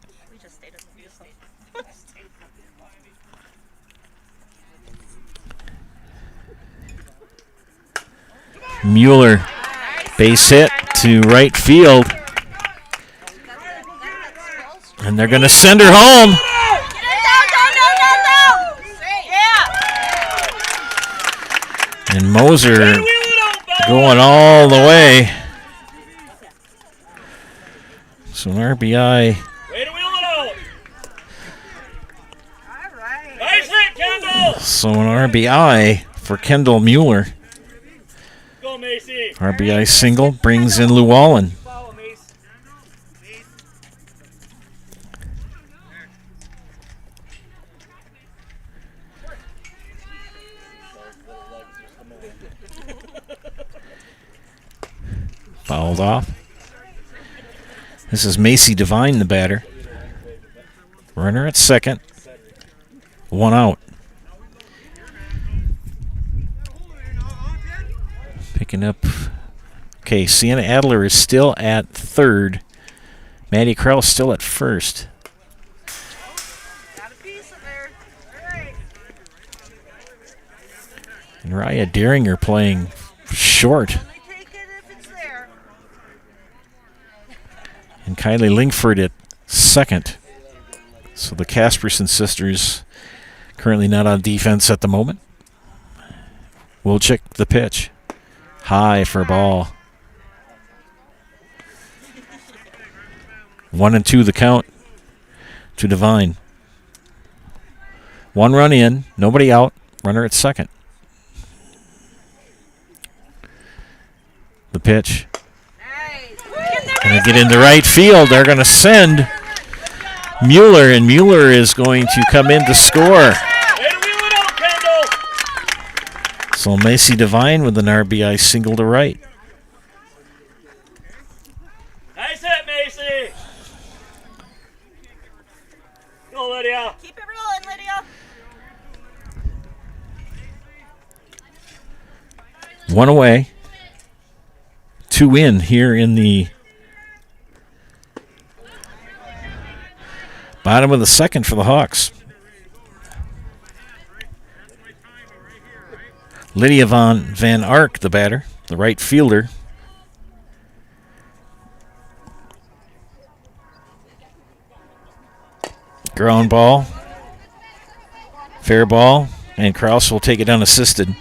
Mueller, base hit to right field. And they're going to send her home. And Moser going all the way. So an RBI. Way to wheel it out. All right. Nice hit, Kendall. So an RBI for Kendall Mueller. Go, Macy. RBI single brings in Llewellyn. Fouled off. This is Macy Devine, the batter. Runner at second. One out. Picking up. Okay, Sienna Adler is still at third. Maddie Krause still at first. And Raya Deeringer playing short. And Kylie Linkford at second. So the Casperson sisters currently not on defense at the moment. We'll check the pitch. High for a ball. 1-2 the count to Devine. One run in, nobody out, runner at second. The pitch. Going to get into right field. They're going to send Mueller, and Mueller is going to come in to score. So Macy Devine with an RBI single to right. Nice hit, Macy. Go, Lydia. Keep it rolling, Lydia. One away. Two in here in the bottom of the second for the Hawks. Lydia Van Ark, the batter, the right fielder. Ground ball. Fair ball. And Krause will take it unassisted.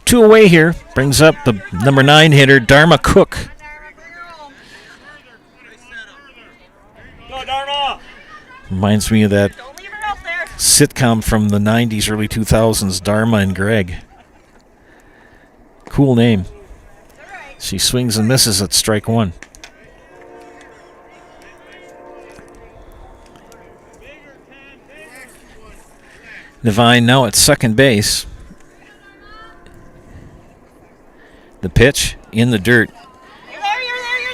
Two away here. Brings up the number 9 hitter, Dharma Cook. Go, Dharma. Reminds me of that sitcom from the 90s, early 2000s, Dharma and Greg. Cool name. She swings and misses at strike one. Devine now at second base. The pitch in the dirt.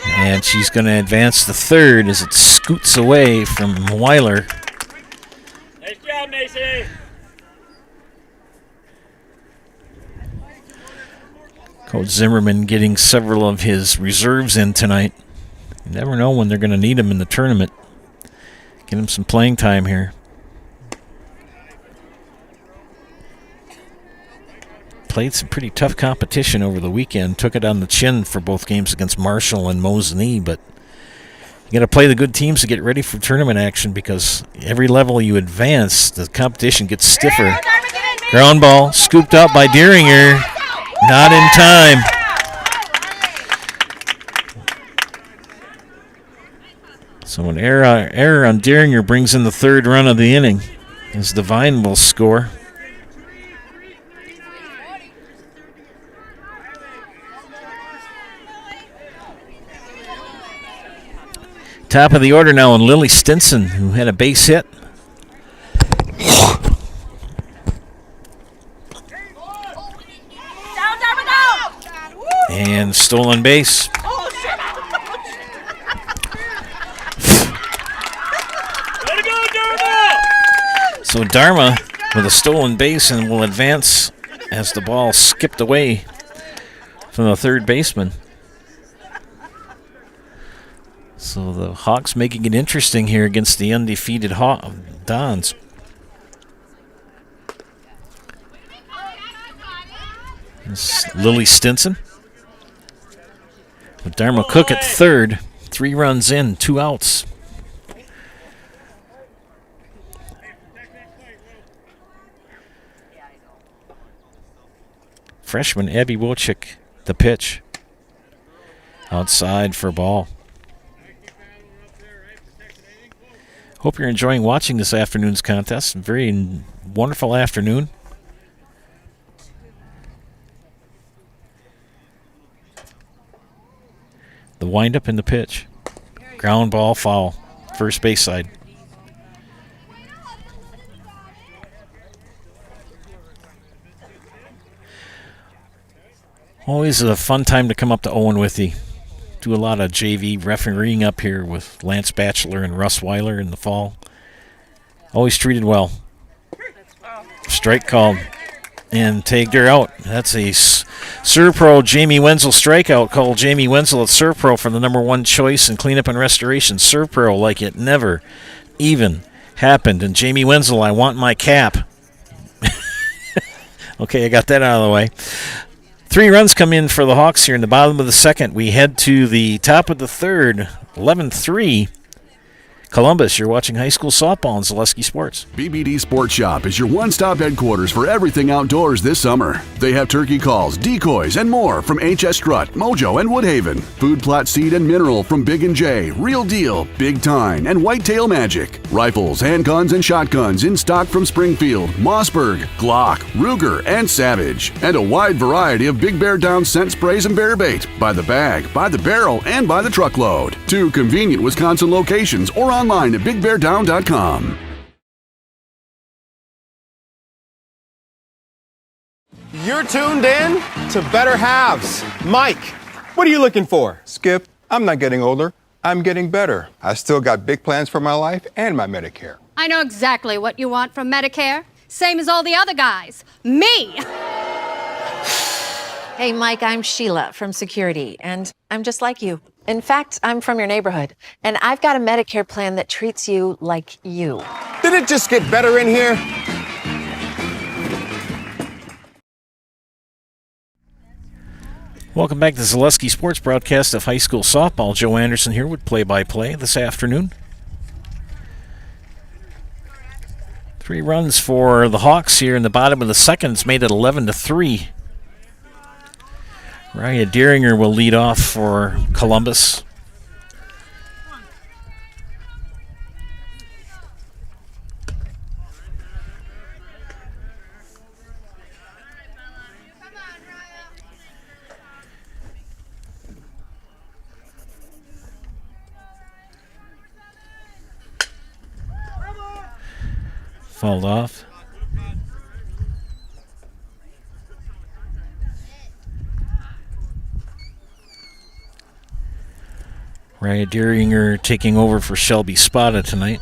And she's going to advance to third as it scoots away from Weiler. Nice job, Macy. Coach Zimmerman getting several of his reserves in tonight. You never know when they're going to need them in the tournament. Get them some playing time here. Played some pretty tough competition over the weekend. Took it on the chin for both games against Marshall and Mosinee, but you got to play the good teams to get ready for tournament action because every level you advance, the competition gets stiffer. Ground ball scooped up by Deeringer. Not in time. So an error on Deeringer brings in the third run of the inning as Devine will score. Top of the order now, and Lily Stinson, who had a base hit. And stolen base. So Dharma with a stolen base and will advance as the ball skipped away from the third baseman. So the Hawks making it interesting here against the undefeated Dons. This Lily Stinson. With Dharma Cook at third. 3 runs in, 2 outs. Freshman Abby Wilczyk, the pitch. Outside for ball. Hope you're enjoying watching this afternoon's contest. Very wonderful afternoon. The windup and the pitch. Ground ball, foul. First base side. Always a fun time to come up to Owen-Withee. Do a lot of JV refereeing up here with Lance Batchelor and Russ Weiler in the fall. Always treated well. Strike called and tagged her out. That's a Serpro Jamie Wenzel strikeout. Called Jamie Wenzel at Serpro for the #1 choice in cleanup and restoration. Serpro like it never even happened. And Jamie Wenzel, I want my cap. Okay, I got that out of the way. 3 runs come in for the Hawks here in the bottom of the second. We head to the top of the third, 11-3. Columbus, you're watching high school softball on Zaleski Sports. BBD Sports Shop is your one-stop headquarters for everything outdoors this summer. They have turkey calls, decoys, and more from HS Strut, Mojo, and Woodhaven. Food plot seed and mineral from Big & J, Real Deal, Big Time, and Whitetail Magic. Rifles, handguns, and shotguns in stock from Springfield, Mossberg, Glock, Ruger, and Savage. And a wide variety of Big Bear Down scent sprays and bear bait by the bag, by the barrel, and by the truckload. 2 convenient Wisconsin locations or online at bigbeardown.com. You're tuned in to Better Halves. Mike, what are you looking for? Skip, I'm not getting older. I'm getting better. I still got big plans for my life and my Medicare. I know exactly what you want from Medicare. Same as all the other guys. Me! Hey, Mike, I'm Sheila from Security, and I'm just like you. In fact, I'm from your neighborhood, and I've got a Medicare plan that treats you like you. Did it just get better in here? Welcome back to the Zaleski Sports broadcast of high school softball. Joe Anderson here with play-by-play this afternoon. 3 runs for the Hawks here in the bottom of the second. It's made it 11-3. Raya Deeringer will lead off for Columbus. Fouled off. Raya Deeringer taking over for Shelby Spada tonight.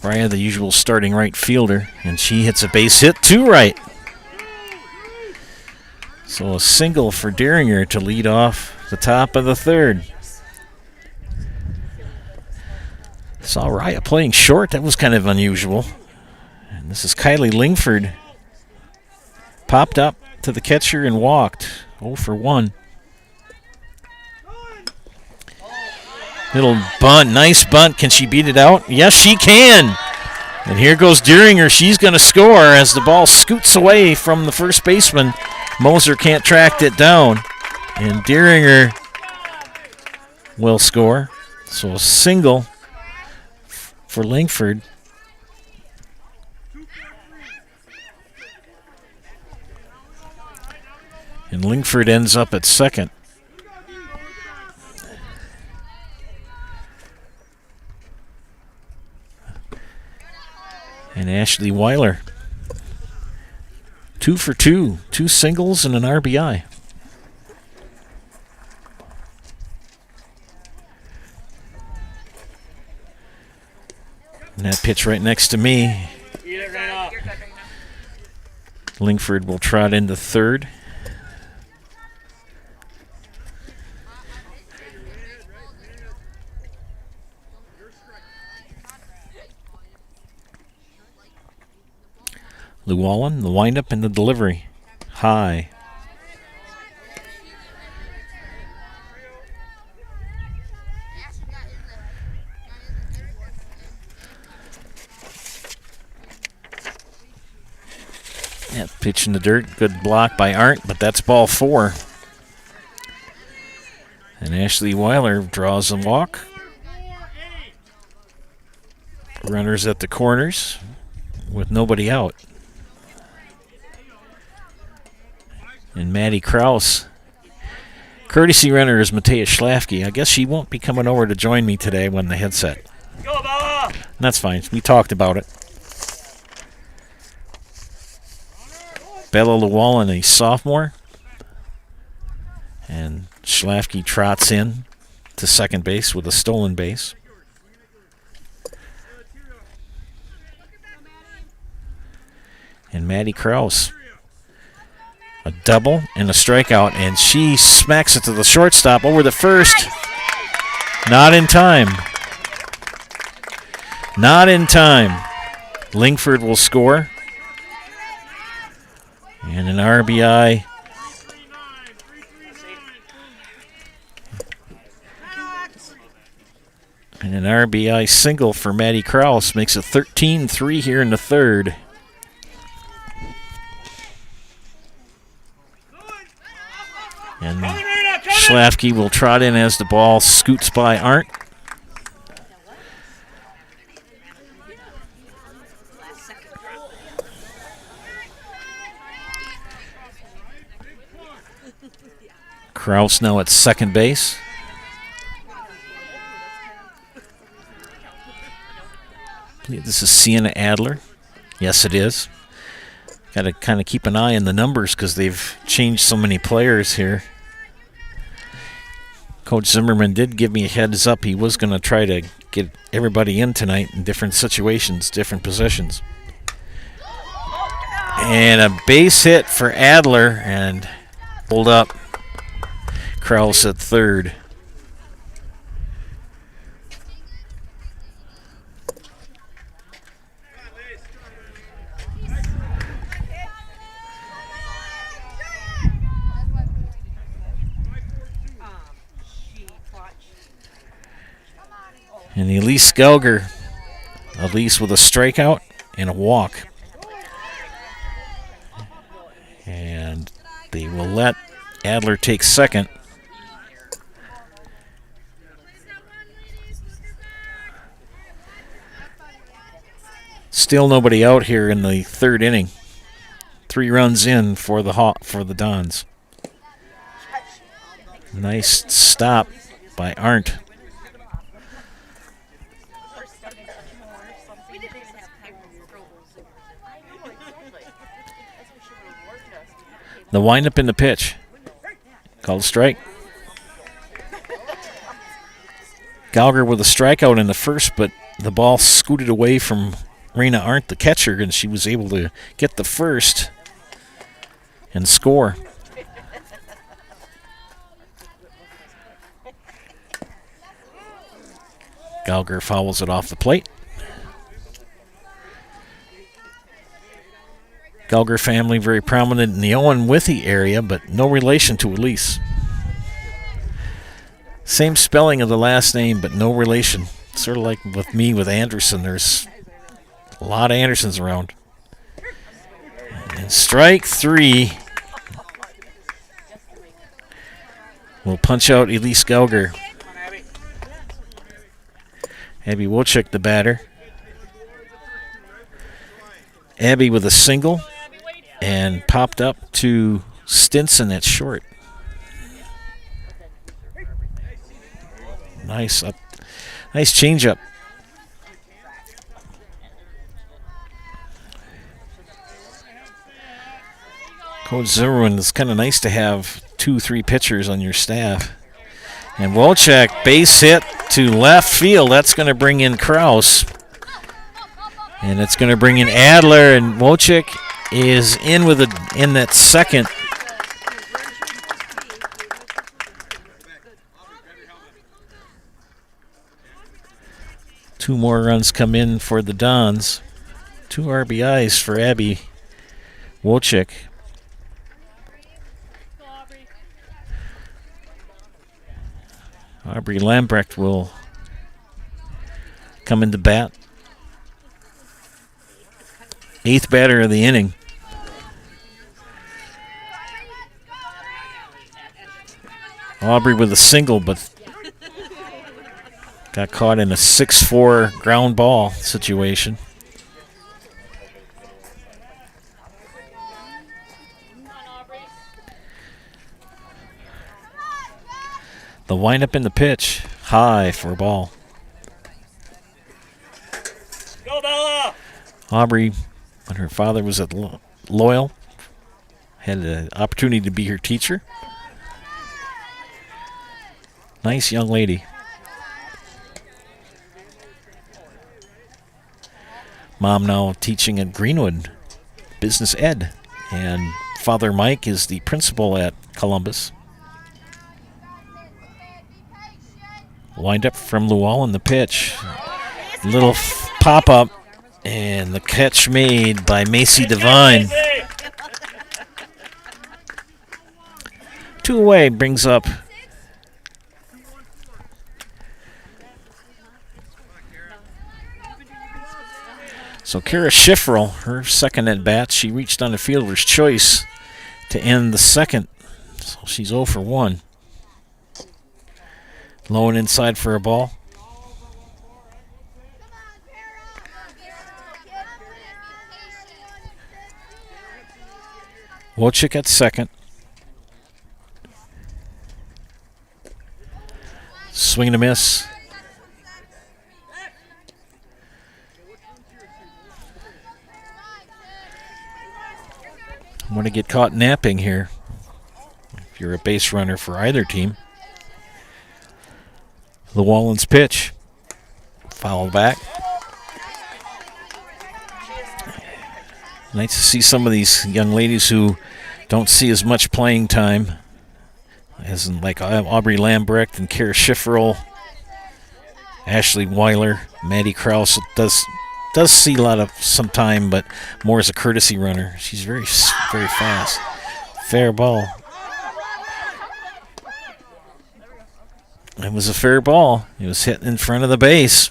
Raya, the usual starting right fielder, and she hits a base hit to right. So a single for Deeringer to lead off the top of the third. Saw Raya playing short. That was kind of unusual. And this is Kylie Lingford. Popped up to the catcher and walked. 0 for 1. Little bunt. Nice bunt. Can she beat it out? Yes, she can. And here goes Deeringer. She's going to score as the ball scoots away from the first baseman. Moser can't track it down. And Deeringer will score. So a single for Lingford. And Lingford ends up at second. And Ashley Weiler, 2 for 2, 2 singles and an RBI. And that pitch right next to me. Lingford will trot into third. Llewellyn, the windup and the delivery. High. Yeah, pitch in the dirt. Good block by Arndt, but that's ball 4. And Ashley Weiler draws a walk. Runners at the corners with nobody out. And Maddie Kraus. Courtesy runner is Matea Schlafke. I guess she won't be coming over to join me today when the headset. Go, Bella! That's fine. We talked about it. Bella Llewellyn, a sophomore. And Schlafke trots in to second base with a stolen base. And Maddie Kraus. A double and a strikeout, and she smacks it to the shortstop over the first. Not in time. Not in time. Lingford will score. And an RBI. And an RBI single for Maddie Kraus makes it 13-3 here in the third. And Schlafke will trot in as the ball scoots by Arndt. Kraus now at second base. I believe this is Sienna Adler. Yes, it is. Got to kind of keep an eye on the numbers because they've changed so many players here. Coach Zimmerman did give me a heads up. He was going to try to get everybody in tonight in different situations, different positions. And a base hit for Adler and pulled up. Kraus at third. And Elise Gelger, Elise with a strikeout and a walk. And they will let Adler take second. Still nobody out here in the third inning. 3 runs in for the Dons. Nice stop by Arndt. The windup in the pitch. Called strike. Gallagher with a strikeout in the first, but the ball scooted away from Rena Arndt, the catcher, and she was able to get the first and score. Gallagher fouls it off the plate. Gallagher family very prominent in the Owen-Withee area, but no relation to Elise. Same spelling of the last name, but no relation. Sort of like with me with Anderson. There's a lot of Andersons around. And strike 3. We'll punch out Elise Gallagher. Abby Wojcik, the batter. Abby with a single and popped up to Stinson at short. Nice changeup. Coach Zimmerman, it's kind of nice to have 2-3 pitchers on your staff. And Wojcik, base hit to left field. That's going to bring in Kraus. And it's going to bring in Adler, and Wojcik is in that second. Two more runs come in for the Dons. 2 RBIs for Abby Wojcik. Aubrey Lambrecht will come into bat. 8th batter of the inning. Aubrey with a single, but got caught in a 6-4 ground ball situation. The windup in the pitch, high for a ball. Go, Bella! Aubrey, when her father was at Loyal, had an opportunity to be her teacher. Nice young lady. Mom now teaching at Greenwood, business ed, and Father Mike is the principal at Columbus. Wind up from Llewellyn, the pitch. Little pop-up, and the catch made by Macy Devine. 2 away brings up so Kara Schifferl, her second at bat, she reached on a fielder's choice to end the second. So she's 0 for 1. Low and inside for a ball. Wojcik at second. Swing and a miss. I'm going to get caught napping here if you're a base runner for either team. Llewellyn's pitch. Foul back. Nice to see some of these young ladies who don't see as much playing time, as in like Aubrey Lambrecht and Kara Schifferl, Ashley Weiler, Maddie Krause does see a lot of some time, but more as a courtesy runner. She's very fast. Fair ball. It was a fair ball. It was hit in front of the base.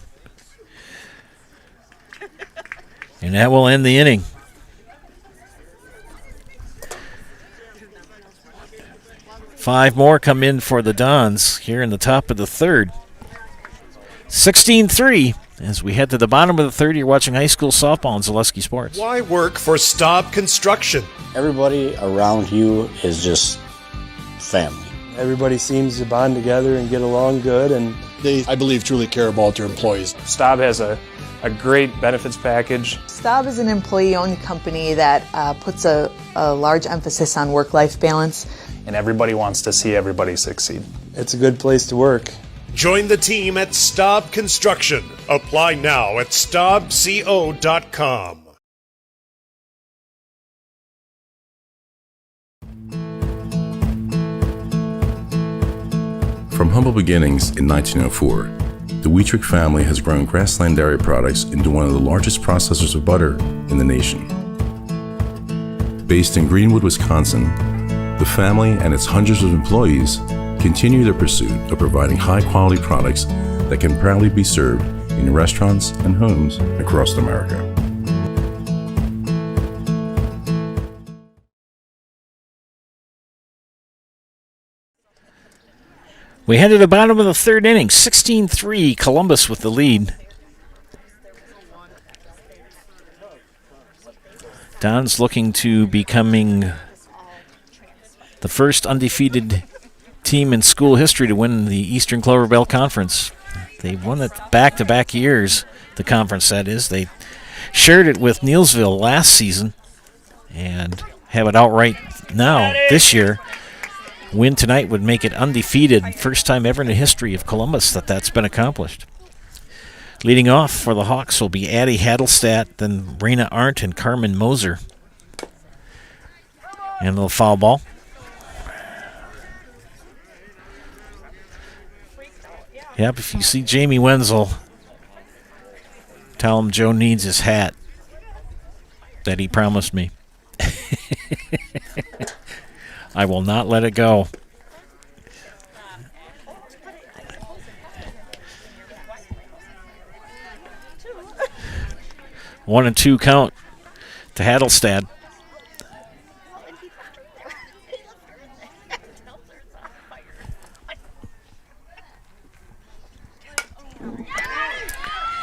And that will end the inning. Five more come in for the Dons here in the top of the third. 16-3. As we head to the bottom of the third, you're watching high school softball on Zaleski Sports. Why work for Staub Construction? Everybody around you is just family. Everybody seems to bond together and get along good, and they, I believe, truly care about their employees. Staub has a great benefits package. Staub is an employee-owned company that puts a large emphasis on work-life balance. And everybody wants to see everybody succeed. It's a good place to work. Join the team at Staub Construction. Apply now at staubco.com. From humble beginnings in 1904, the Wheatrick family has grown Grassland Dairy Products into one of the largest processors of butter in the nation. Based in Greenwood, Wisconsin, the family and its hundreds of employees continue their pursuit of providing high-quality products that can proudly be served in restaurants and homes across America. We head to the bottom of the third inning, 16-3, Columbus with the lead. Don's looking to becoming the first undefeated team in school history to win the Eastern Clover Belt Conference. They won it back-to-back years, the conference that is. They shared it with Neelsville last season and have it outright now this year. Win tonight would make it undefeated. First time ever in the history of Columbus that's been accomplished. Leading off for the Hawks will be Addie Hadelstadt, then Raina Arndt and Carmen Moser. And a little foul ball. Yep, if you see Jamie Wenzel, tell him Joe needs his hat that he promised me. I will not let it go. One and two count to Hadelstad.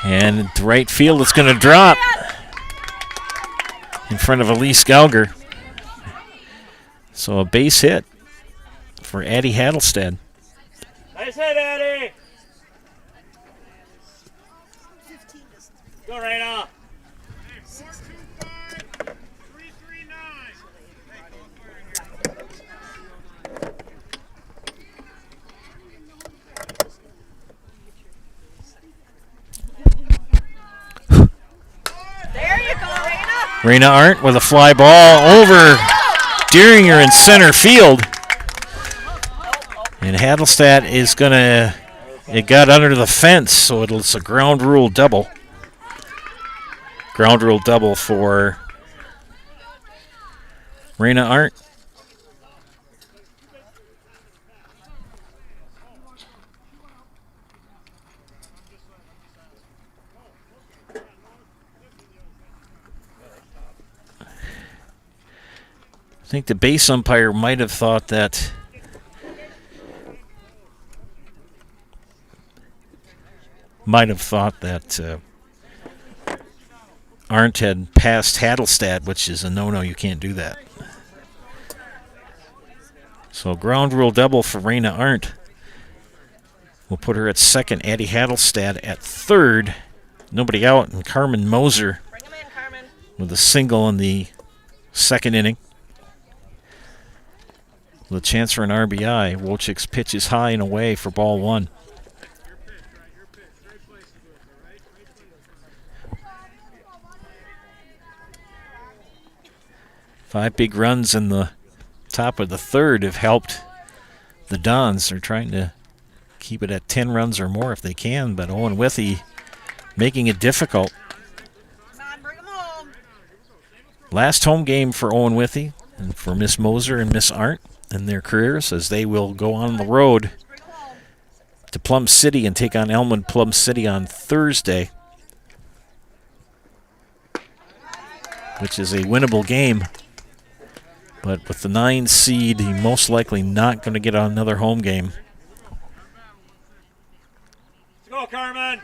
And to right field, it's going to drop in front of Elise Gauger. So a base hit for Addie Hadelstad. Nice hit, Eddie. Go right now. Raina Arndt with a fly ball over Deeringer in center field. And Hadelstad is going to, it got under the fence, so it's a ground rule double. Ground rule double for Raina Arndt. I think the base umpire might have thought that Arndt had passed Hadelstad, which is a no-no. You can't do that. So ground rule double for Raina Arndt. We'll put her at second. Addie Hadelstad at third. Nobody out, and Carmen Moser with a single in the second inning. With a chance for an RBI. Wojcik's pitch is high and away for ball one. Five big runs in the top of the third have helped the Dons. They're trying to keep it at 10 runs or more if they can, but Owen-Withee making it difficult. Last home game for Owen-Withee and for Miss Moser and Miss Arndt in their careers, as they will go on the road to Plum City and take on Elmwood Plum City on Thursday, which is a winnable game. But with the 9 seed, he's most likely not going to get another home game. Let's go, Carmen.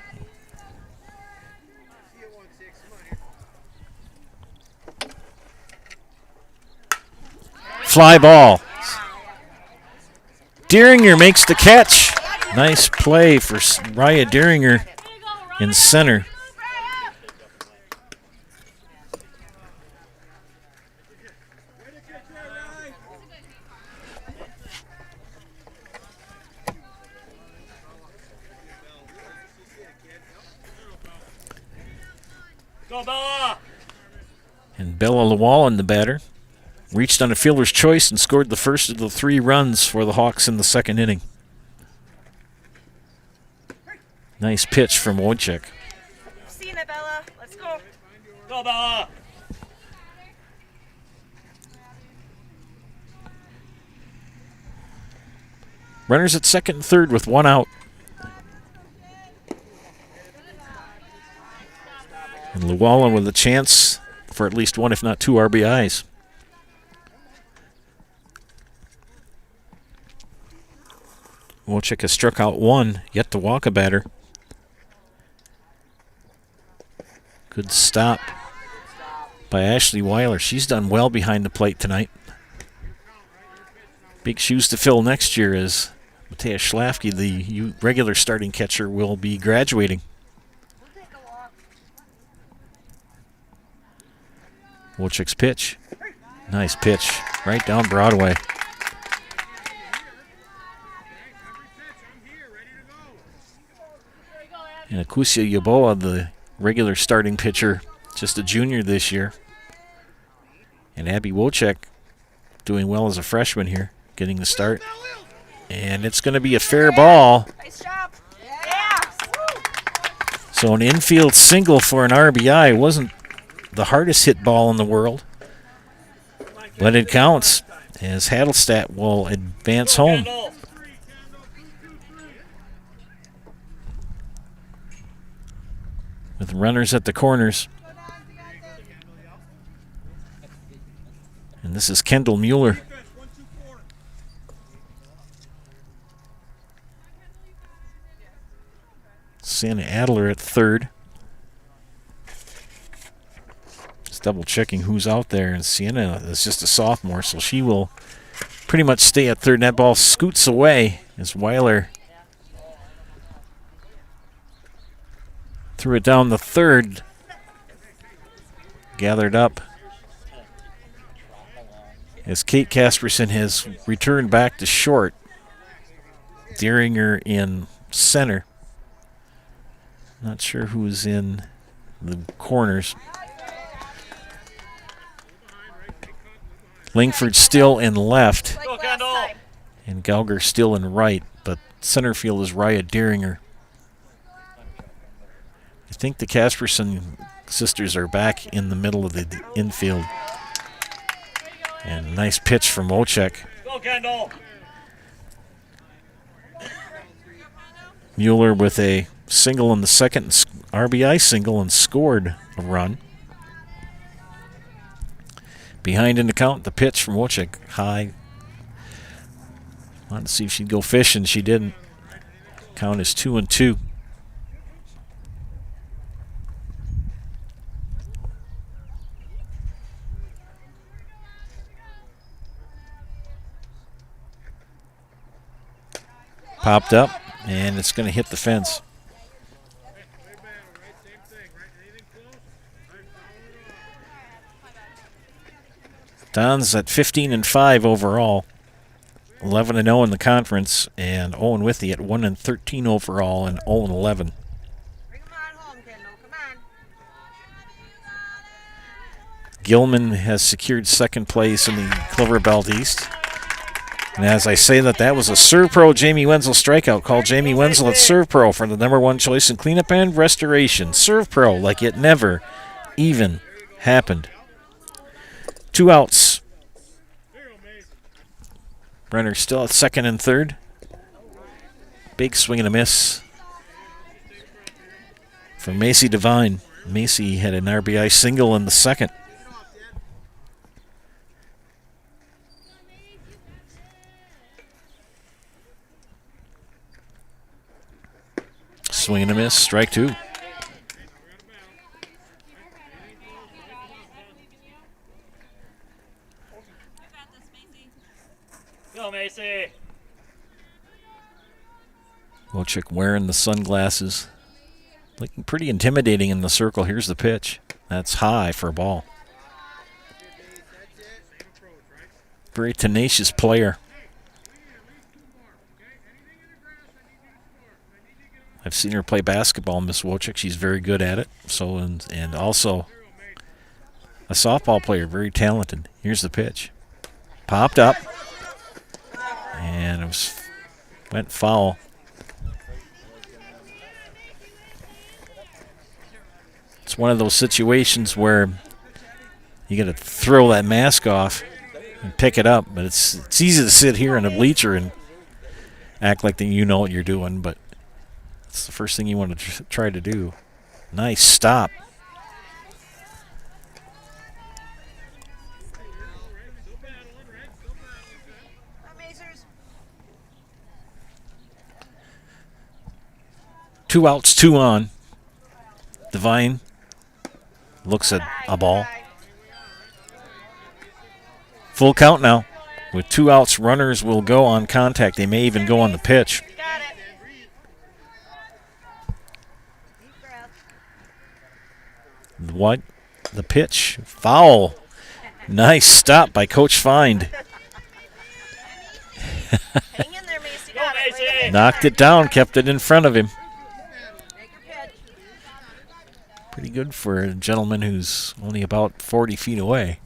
Fly ball. Deeringer makes the catch. Nice play for Raya Deeringer in center. Go, Bella. And Bella Llewellyn, the batter, reached on a fielder's choice and scored the first of the 3 runs for the Hawks in the second inning. Nice pitch from Wojcik. Seen it, Bella. Let's go. Go, Bella. Runners at second and third with 1 out. And Llewellyn with a chance for at least 1, if not 2 RBIs. Wojcik has struck out 1, yet to walk a batter. Good stop by Ashley Weiler. She's done well behind the plate tonight. Big shoes to fill next year as Matea Schlafke, the regular starting catcher, will be graduating. Wojcik's pitch. Nice pitch. Right down Broadway. And Akusia Yaboa, the regular starting pitcher, just a junior this year. And Abby Wojcik doing well as a freshman here, getting the start. And it's going to be a fair ball. Nice job. Yeah. So an infield single for an RBI wasn't the hardest hit ball in the world, but it counts as Hadelstadt will advance home. With runners at the corners. And this is Kendall Mueller. Sienna Adler at third. Just double checking who's out there, and Sienna is just a sophomore, so she will pretty much stay at third, and that ball scoots away as Weiler threw it down the third. Gathered up as Kate Casperson has returned back to short. Deeringer in center. Not sure who's in the corners. Lingford still in left. And Gauger still in right, but center field is Raya Deeringer. I think the Casperson sisters are back in the middle of the infield. And a nice pitch from Wojcik. Go, Kendall. Mueller with a single in the second, RBI single, and scored a run. Behind in the count, the pitch from Wojcik, high. Wanted to see if she'd go fishing. She didn't. Count is 2-2. Popped up, and it's going to hit the fence. Don's at 15-5 overall, 11-0 in the conference, and Owen-Withee at 1-13 overall and 0-11. Gilman has secured second place in the Clover Belt East. And as I say that was a Serve Pro Jamie Wenzel strikeout. Call Jamie Wenzel at Serve Pro for the #1 choice in cleanup and restoration. Serve Pro like it never even happened. 2 outs. Brenner still at second and third. Big swing and a miss for Macy Devine. Macy had an RBI single in the second. Swing and a miss, strike 2. Go, Macy. Wojcik wearing the sunglasses. Looking pretty intimidating in the circle. Here's the pitch. That's high for a ball. Very tenacious player. I've seen her play basketball, Miss Wojcik. She's very good at it. So and also a softball player, very talented. Here's the pitch. Popped up. And it went foul. It's one of those situations where you got to throw that mask off and pick it up. But it's easy to sit here in a bleacher and act like you know what you're doing, but it's the first thing you want to try to do. Nice stop. Two outs, 2 on. Devine looks at a ball. Full count now With 2 outs, runners will go on contact. They may even go on the pitch. What? The pitch. Foul. Nice stop by Coach Find. Knocked it down, kept it in front of him. Pretty good for a gentleman who's only about 40 feet away.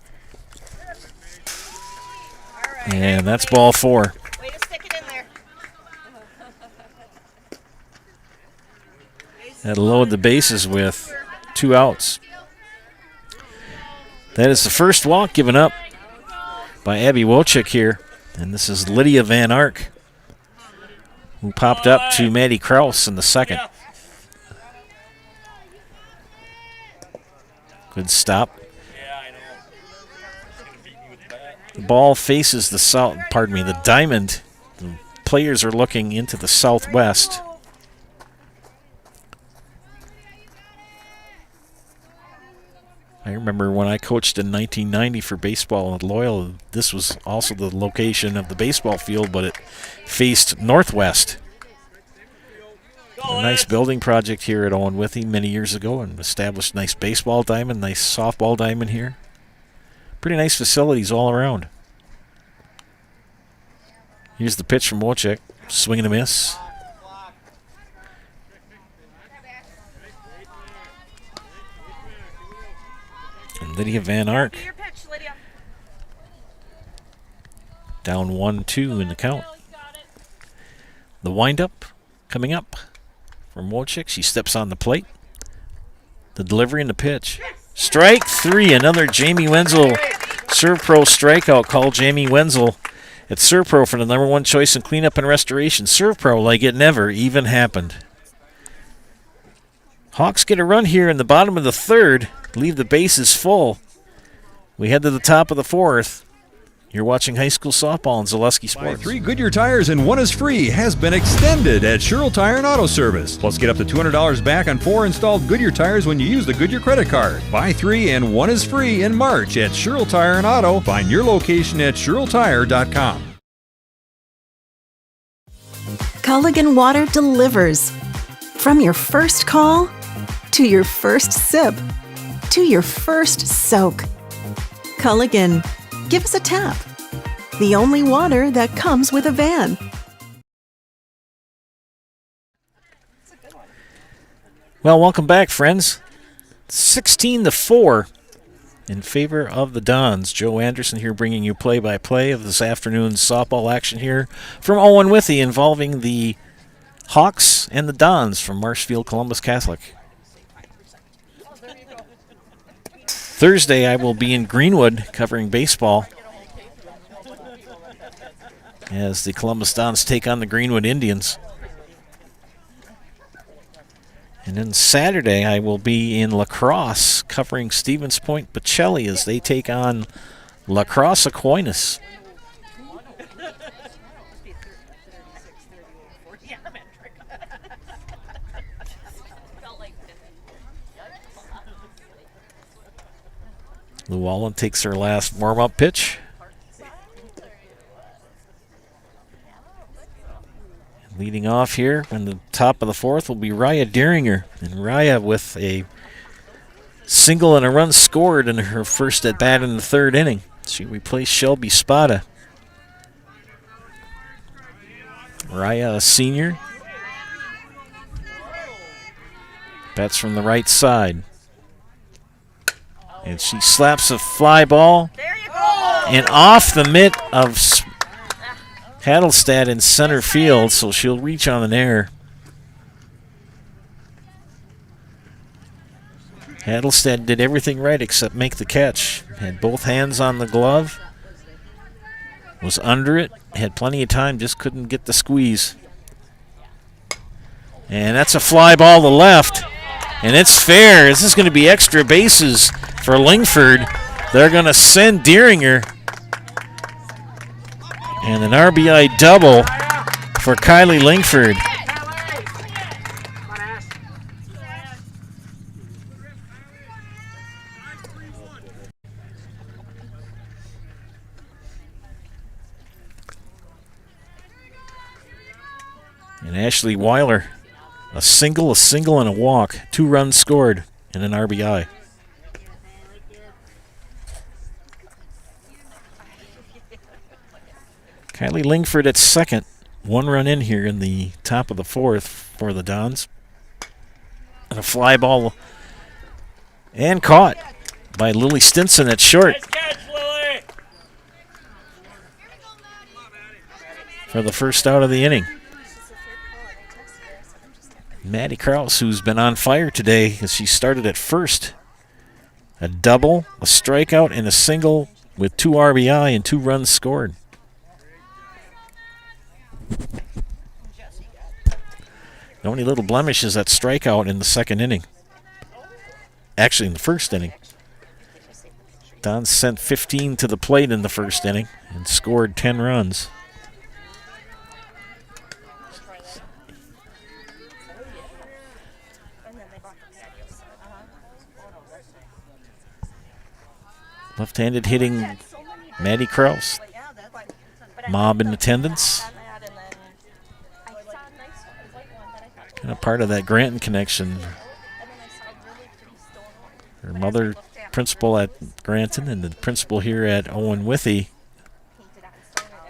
And that's ball 4. Way to stick it in there. That'll load the bases with 2 outs. That is the first walk given up by Abby Wojcik here. And this is Lydia Van Ark, who popped up to Maddie Kraus in the second. Good stop. The ball faces the south, pardon me, the diamond. The players are looking into the southwest. I remember when I coached in 1990 for baseball at Loyal, this was also the location of the baseball field, but it faced northwest. A nice building project here at Owen-Withee many years ago, and established a nice baseball diamond, nice softball diamond here. Pretty nice facilities all around. Here's the pitch from Wojcik. Swing and a miss. And Lydia Van Ark down 1-2 in the count. The windup coming up from Wojcik. She steps on the plate. The delivery and the pitch. Strike 3, another Jamie Wenzel ServPro strikeout. Call Jamie Wenzel at ServPro for the #1 choice in cleanup and restoration. ServPro like it never even happened. Hawks get a run here in the bottom of the third. Leave the bases full. We head to the top of the fourth. You're watching high school softball on Zaleski Sports. Buy 3 Goodyear tires and 1 is free has been extended at Sherrill Tire and Auto Service. Plus, get up to $200 back on 4 installed Goodyear tires when you use the Goodyear credit card. Buy 3 and 1 is free in March at Sherrill Tire and Auto. Find your location at SherrillTire.com. Culligan Water delivers. From your first call to your first sip to your first soak. Culligan, give us a tap. The only water that comes with a van. Well, welcome back, friends. 16-4 in favor of the Dons. Joe Anderson here bringing you play-by-play of this afternoon's softball action here from Owen-Withee involving the Hawks and the Dons from Marshfield Columbus Catholic. Thursday, I will be in Greenwood covering baseball as the Columbus Dons take on the Greenwood Indians. And then Saturday, I will be in La Crosse covering Stevens Point Pacelli as they take on La Crosse Aquinas. Llewellyn takes her last warm-up pitch. Leading off here in the top of the fourth will be Raya Deeringer. And Raya with a single and a run scored in her first at-bat in the third inning. She replaced Shelby Spada. Raya, a senior. Bats from the right side. And she slaps a fly ball. And off the mitt of Hadelstad in center field, so she'll reach on an error. Hadelstad did everything right except make the catch. Had both hands on the glove. Was under it. Had plenty of time, just couldn't get the squeeze. And that's a fly ball to left. And it's fair. This is going to be extra bases for Lingford. They're going to send Deeringer. And an RBI double for Kylie Lingford. Ashley Weiler, a single, and a walk. 2 runs scored and an RBI. Kylie Lingford at second. 1 run in here in the top of the 4th for the Dons. And a fly ball and caught by Lily Stinson at short. Nice catch, Lily. For the first out of the inning. Maddie Krause, who's been on fire today as she started at first. A double, a strikeout, and a single with 2 RBI and 2 runs scored. The only little blemish is that strikeout in the second inning. Actually, in the first inning. Don sent 15 to the plate in the first inning and scored 10 runs. Left-handed hitting Maddie Krause. Mob in attendance. Kind of part of that Granton connection. Her mother, principal at Granton, and the principal here at Owen-Withee.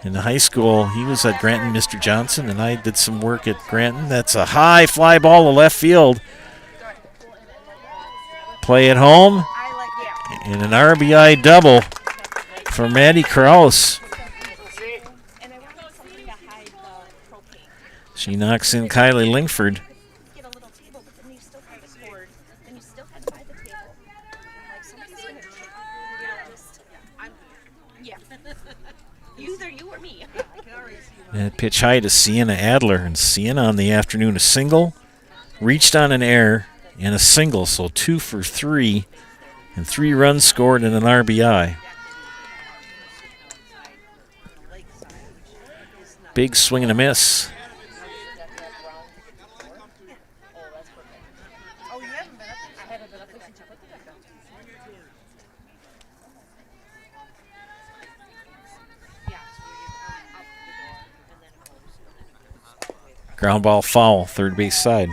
In the high school, he was at Granton, Mr. Johnson, and I did some work at Granton. That's a high fly ball to left field. Play at home. And an RBI double for Maddie Krause. She knocks in Kylie Lingford. That pitch high to Sienna Adler, and Sienna on the afternoon a single, reached on an error, and a single, so 2 for 3, and 3 runs scored and an RBI. Big swing and a miss. Ground ball foul, third base side.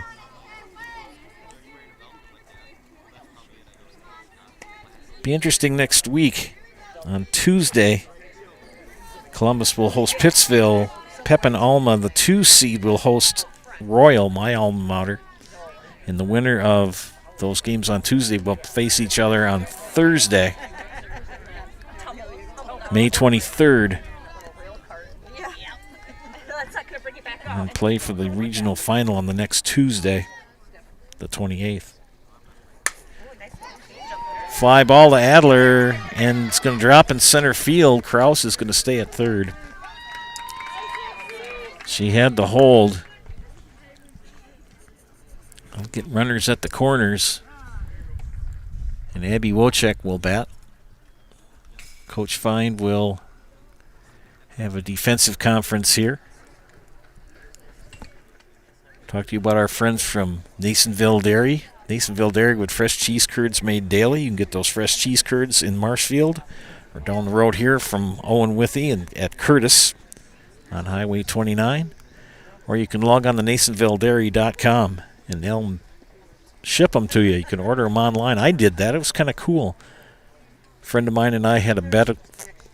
Be interesting next week. On Tuesday, Columbus will host Pittsville. Pepin Alma, the 2 seed, will host Royal, my alma mater. And the winner of those games on Tuesday will face each other on Thursday, May 23rd. And play for the regional final on the next Tuesday, the 28th. Fly ball to Adler, and it's going to drop in center field. Krause is going to stay at third. She had the hold. I'll get runners at the corners. And Abby Wojcik will bat. Coach Fine will have a defensive conference here. Talk to you about our friends from Nasonville Dairy. Nasonville Dairy with fresh cheese curds made daily. You can get those fresh cheese curds in Marshfield or down the road here from Owen-Withee and at Curtis on Highway 29. Or you can log on to NasonvilleDairy.com and they'll ship them to you. You can order them online. I did that. It was kind of cool. A friend of mine and I had a bet.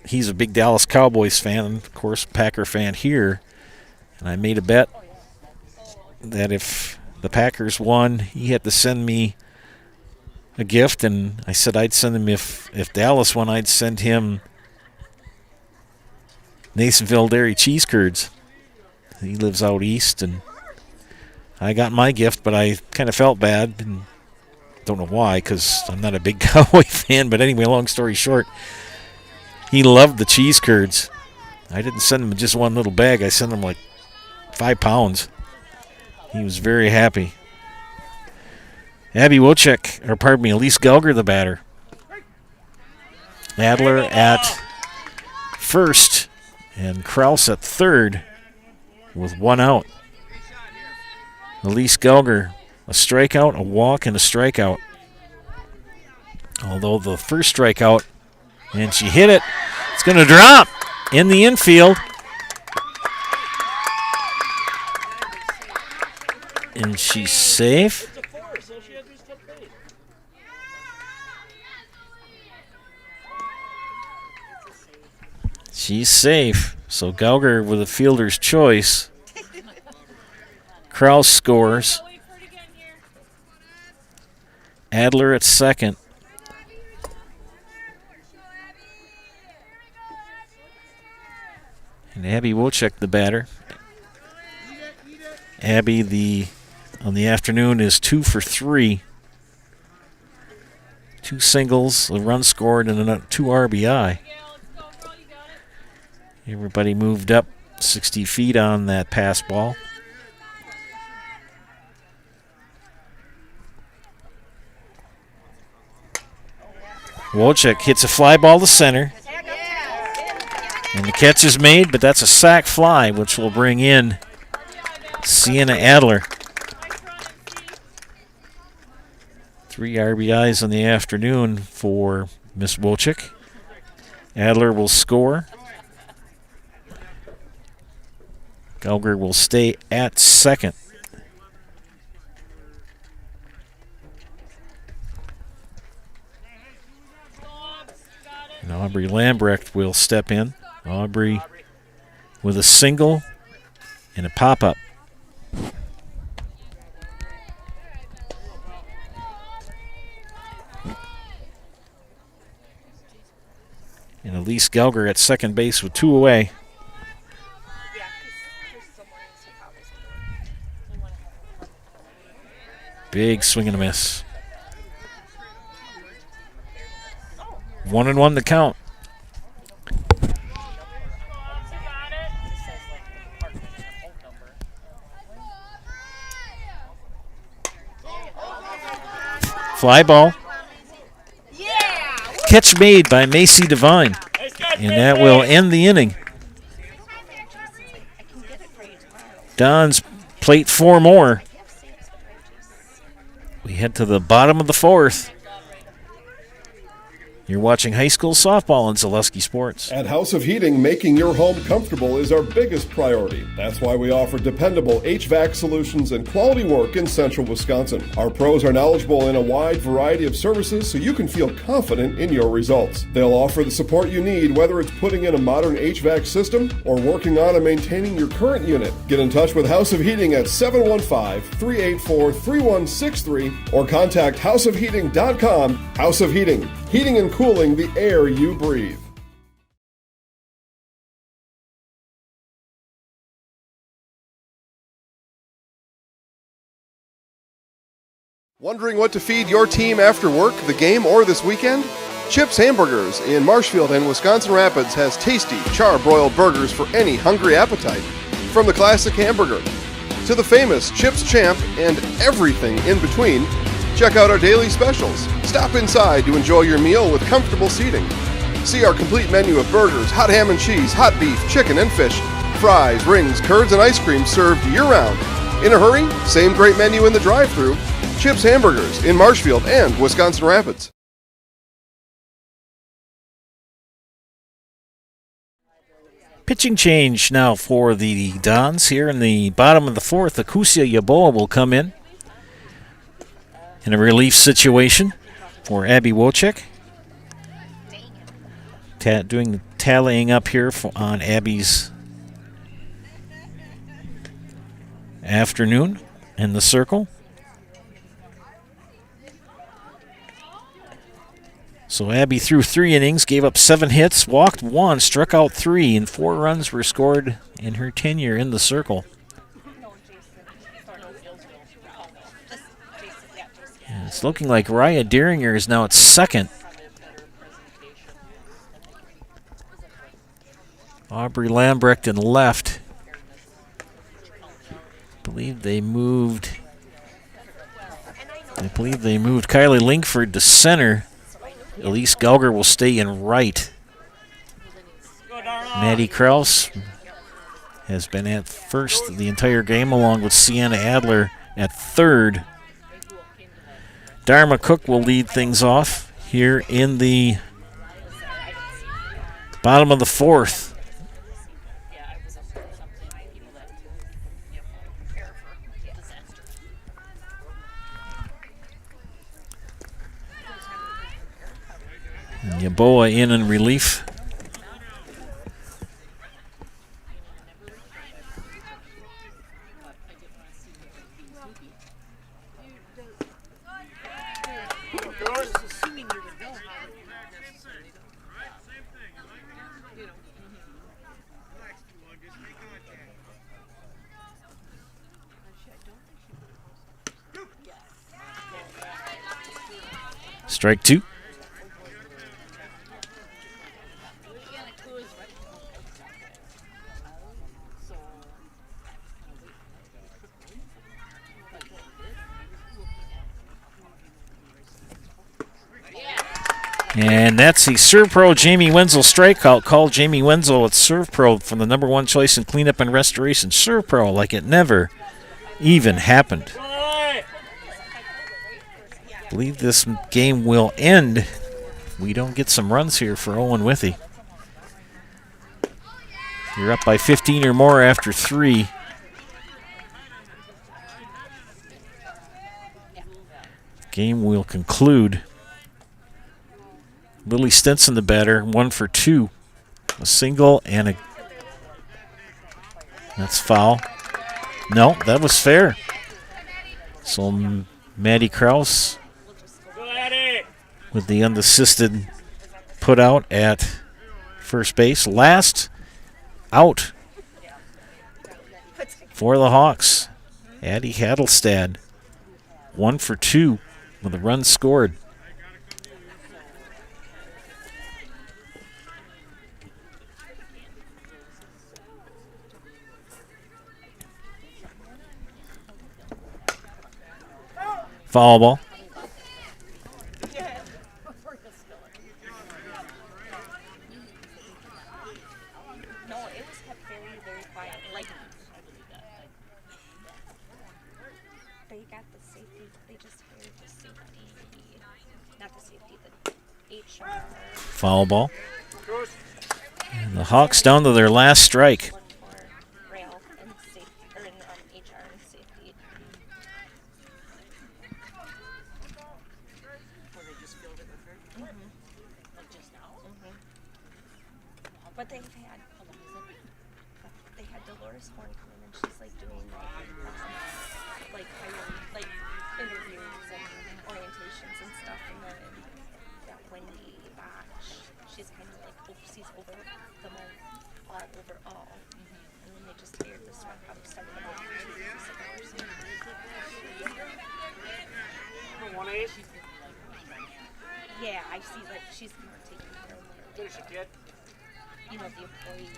He's a big Dallas Cowboys fan, and of course Packer fan here. And I made a bet that if the Packers won, he had to send me a gift, and I said I'd send him, if Dallas won, I'd send him Nasonville Dairy cheese curds. He lives out east, and I got my gift, but I kind of felt bad, and don't know why, because I'm not a big Cowboy fan, but anyway, long story short, he loved the cheese curds. I didn't send him just one little bag. I sent him like 5 pounds. He was very happy. Abby Wojcik, or pardon me, Elise Gelger, the batter. Adler at first, and Krause at third with 1 out. Elise Gelger, a strikeout, a walk, and a strikeout. Although the first strikeout, and she hit it, it's going to drop in the infield. And she's safe. She's safe. So Gauger with a fielder's choice. Kraus scores. Adler at second. And Abby Wojcik, the batter. Abby, on the afternoon, is 2 for 3. 2 singles, a run scored, and 2 RBI. Everybody moved up 60 feet on that pass ball. Wojcik hits a fly ball to center. And the catch is made, but that's a sac fly, which will bring in Sienna Adler. 3 RBIs in the afternoon for Miss Wojcik. Adler will score. Gauger will stay at second. And Aubrey Lambrecht will step in. Aubrey with a single and a pop-up. And Elise Gauger at second base with 2 away. Big swing and a miss. 1-1 the count. Fly ball. Catch made by Macy Devine. And that will end the inning. Don's plate 4 more. We head to the bottom of the 4th. You're watching high school softball on Zaleski Sports. At House of Heating, making your home comfortable is our biggest priority. That's why we offer dependable HVAC solutions and quality work in central Wisconsin. Our pros are knowledgeable in a wide variety of services so you can feel confident in your results. They'll offer the support you need, whether it's putting in a modern HVAC system or working on and maintaining your current unit. Get in touch with House of Heating at 715-384-3163 or contact houseofheating.com. House of Heating, heating and cooling the air you breathe. Wondering what to feed your team after work, the game, or this weekend? Chips Hamburgers in Marshfield and Wisconsin Rapids has tasty, char-broiled burgers for any hungry appetite. From the classic hamburger to the famous Chips Champ and everything in between, check out our daily specials. Stop inside to enjoy your meal with comfortable seating. See our complete menu of burgers, hot ham and cheese, hot beef, chicken and fish, fries, rings, curds, and ice cream served year-round. In a hurry? Same great menu in the drive-thru. Chips Hamburgers in Marshfield and Wisconsin Rapids. Pitching change now for the Dons here in the bottom of the 4th. Akusia Yaboa will come in a relief situation for Abby Wojcik. Doing the tallying up here on Abby's afternoon in the circle. So Abby threw 3 innings, gave up 7 hits, walked 1, struck out 3, and 4 runs were scored in her tenure in the circle. And it's looking like Raya Deeringer is now at second. Aubrey Lambrecht in left. I believe they moved Kylie Linkford to center. Elise Gauger will stay in right. Maddie Kraus has been at first the entire game, along with Sienna Adler at third. Dharma Cook will lead things off here in the bottom of the 4th. And Yaboa in relief. Strike two. And that's the Serve Pro Jamie Wenzel strikeout. Call Jamie Wenzel at Serve Pro from the #1 choice in cleanup and restoration. Serve Pro like it never even happened. I believe this game will end if we don't get some runs here for Owen-Withee. You're up by 15 or more after 3. Game will conclude. Lily Stinson, the batter, 1 for 2. A single and a... That's foul. No, that was fair. So Maddie Krause with the unassisted put out at first base. Last out for the Hawks. Addie Hadelstad, 1 for 2 with a run scored. Foul ball. Foul ball. And the Hawks down to their last strike. But they had Dolores Horn come in, and she's like doing like interviews and orientations and stuff, and then that Wendy Batch, she's kind of like oversees over them all overall, and then they just aired this one out starting about 2 weeks ago or something. Yeah, I see like she's more taking care of her. You know, the employee.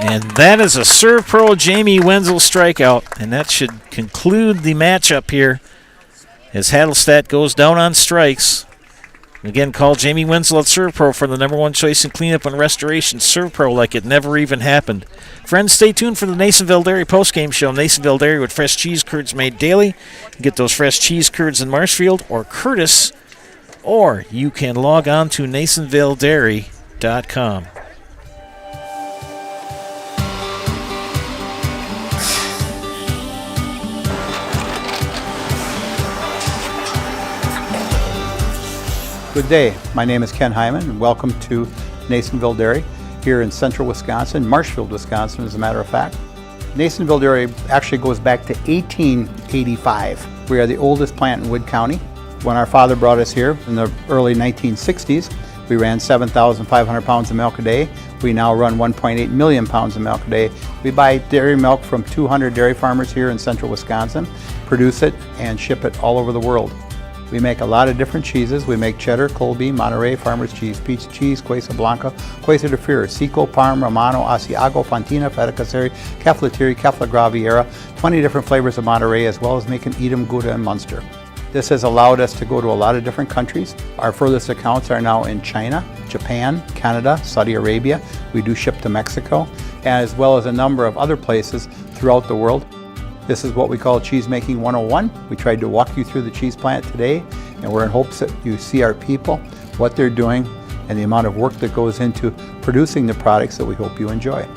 And that is a Serve Pro Jamie Wenzel strikeout, and that should conclude the matchup here as Hadelstadt goes down on strikes. Again, call Jamie Wenzel at Serve Pro for the #1 choice in cleanup and restoration. Serve Pro like it never even happened. Friends, stay tuned for the Nasonville Dairy postgame show. Nasonville Dairy with fresh cheese curds made daily. Get those fresh cheese curds in Marshfield or Curtis, or you can log on to NasonvilleDairy.com. Good day. My name is Ken Hyman, and welcome to Nasonville Dairy here in central Wisconsin, Marshfield, Wisconsin, as a matter of fact. Nasonville Dairy actually goes back to 1885. We are the oldest plant in Wood County. When our father brought us here in the early 1960s, we ran 7,500 pounds of milk a day. We now run 1.8 million pounds of milk a day. We buy dairy milk from 200 dairy farmers here in central Wisconsin, produce it, and ship it all over the world. We make a lot of different cheeses. We make cheddar, Colby, Monterey, Farmer's Cheese, Peach Cheese, Quesa Blanca, Quesa de Freer, Seco, Parm, Romano, Asiago, Fontina, Feta Caseri, Caflatiri, Cafla Graviera, 20 different flavors of Monterey, as well as making Edam, Gouda, and Munster. This has allowed us to go to a lot of different countries. Our furthest accounts are now in China, Japan, Canada, Saudi Arabia. We do ship to Mexico, as well as a number of other places throughout the world. This is what we call Cheese Making 101. We tried to walk you through the cheese plant today, and we're in hopes that you see our people, what they're doing, and the amount of work that goes into producing the products that we hope you enjoy.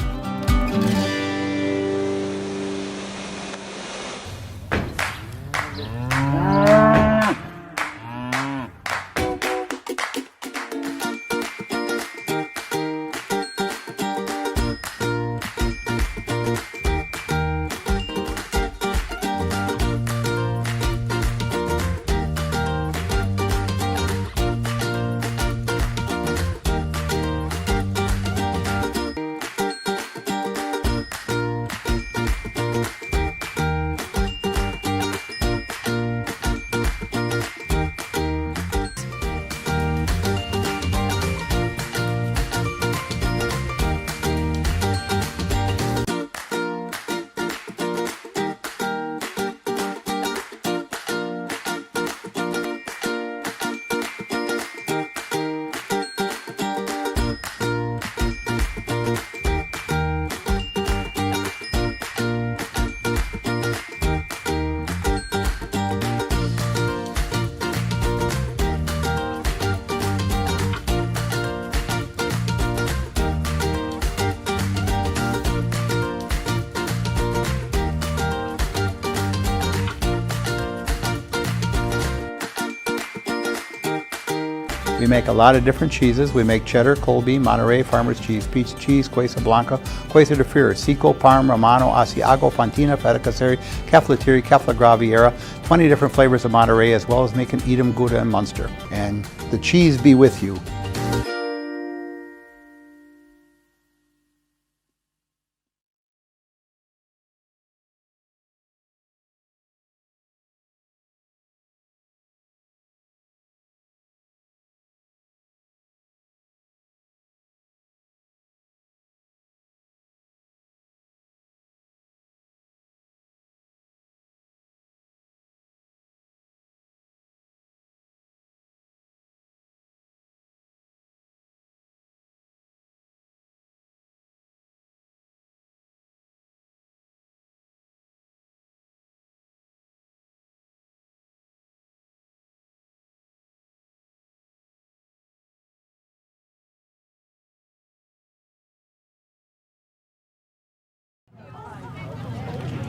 We make a lot of different cheeses. We make cheddar, Colby, Monterey, Farmer's Cheese, Pizza Cheese, Quesa Blanca, Quesa de Fir, Seco, Parm, Romano, Asiago, Fontina, Feta Caseri, Caflatiri, Cafla Graviera, 20 different flavors of Monterey, as well as making Edam, Gouda, and Munster. And the cheese be with you.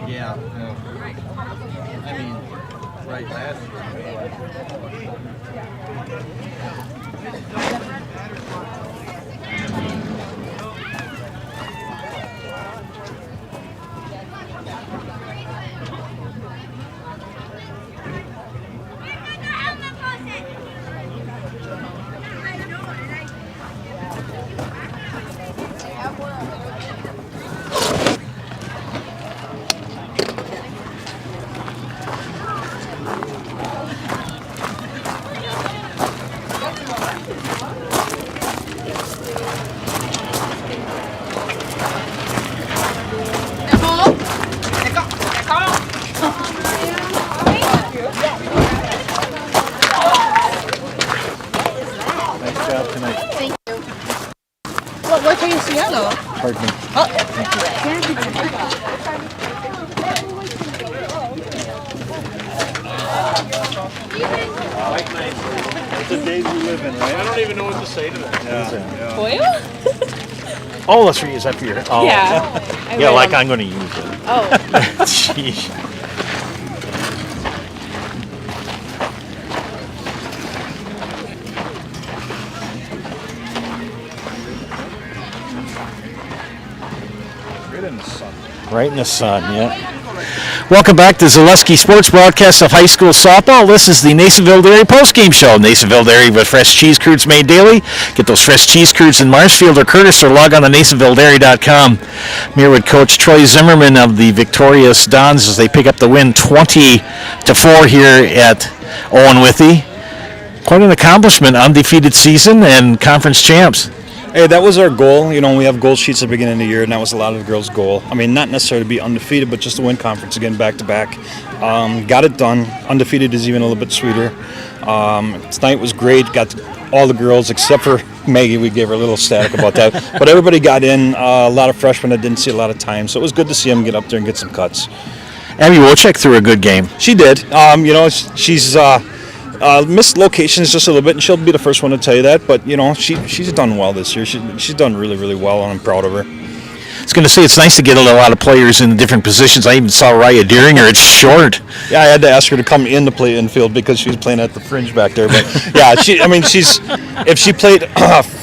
Yeah. I mean, right last What can you see yellow? Pardon me. Oh. It's the days we live in, right? I don't even know what to say to that. Yeah. Foil? Oh, that's for you. Is that for your? Oh. Yeah. Yeah, like I'm going to use it. Oh. Jeez. Right in the sun. Right in the sun, yeah. Welcome back to Zaleski Sports Broadcast of High School Softball. This is the Nasonville Dairy postgame show. Nasonville Dairy with fresh cheese curds made daily. Get those fresh cheese curds in Marshfield or Curtis, or log on to NasonvilleDairy.com. I'm here with Coach Troy Zimmerman of the victorious Dons as they pick up the win 20-4 here at Owen-Withee. Quite an accomplishment, undefeated season and conference champs. Hey, that was our goal. You know, we have goal sheets at the beginning of the year, and that was a lot of the girls' goal. I mean, not necessarily to be undefeated, but just to win conference again back-to-back. Got it done. Undefeated is even a little bit sweeter. Tonight was great. Got all the girls, except for Maggie. We gave her a little static about that. But everybody got in. A lot of freshmen that didn't see a lot of time, so it was good to see them get up there and get some cuts. Abby Wojcik threw a good game. She did. You know, she's... missed locations just a little bit, and she'll be the first one to tell you that. But you know, she's done well this year. She's done really, really well, and I'm proud of her. I was going to say it's nice to get a lot of players in different positions. I even saw Raya Deeringer. It's short. Yeah, I had to ask her to come in to play infield because she was playing at the fringe back there. But yeah, if she played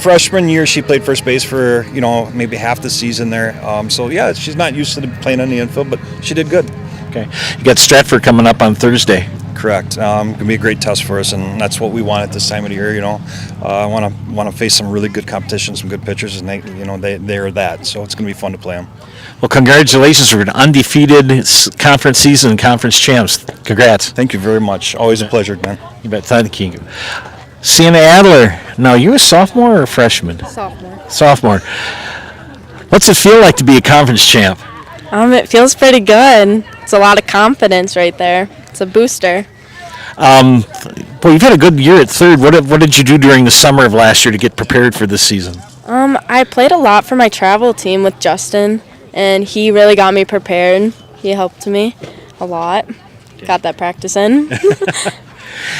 freshman year, she played first base for maybe half the season there. So yeah, she's not used to playing on the infield, but she did good. Okay, you got Stratford coming up on Thursday. Correct. Going to be a great test for us, and that's what we want at this time of the year. I want to face some really good competition, some good pitchers, and they're that. So it's going to be fun to play them. Well, congratulations for an undefeated conference season and conference champs. Congrats. Thank you very much. Always a pleasure, man. You bet. Thank you. Sienna Adler. Now, you a sophomore or a freshman? Sophomore. What's it feel like to be a conference champ? It feels pretty good. It's a lot of confidence right there. It's a booster. Well, you've had a good year at third. What did you do during the summer of last year to get prepared for this season? I played a lot for my travel team with Justin, and he really got me prepared. He helped me a lot. Got that practice in.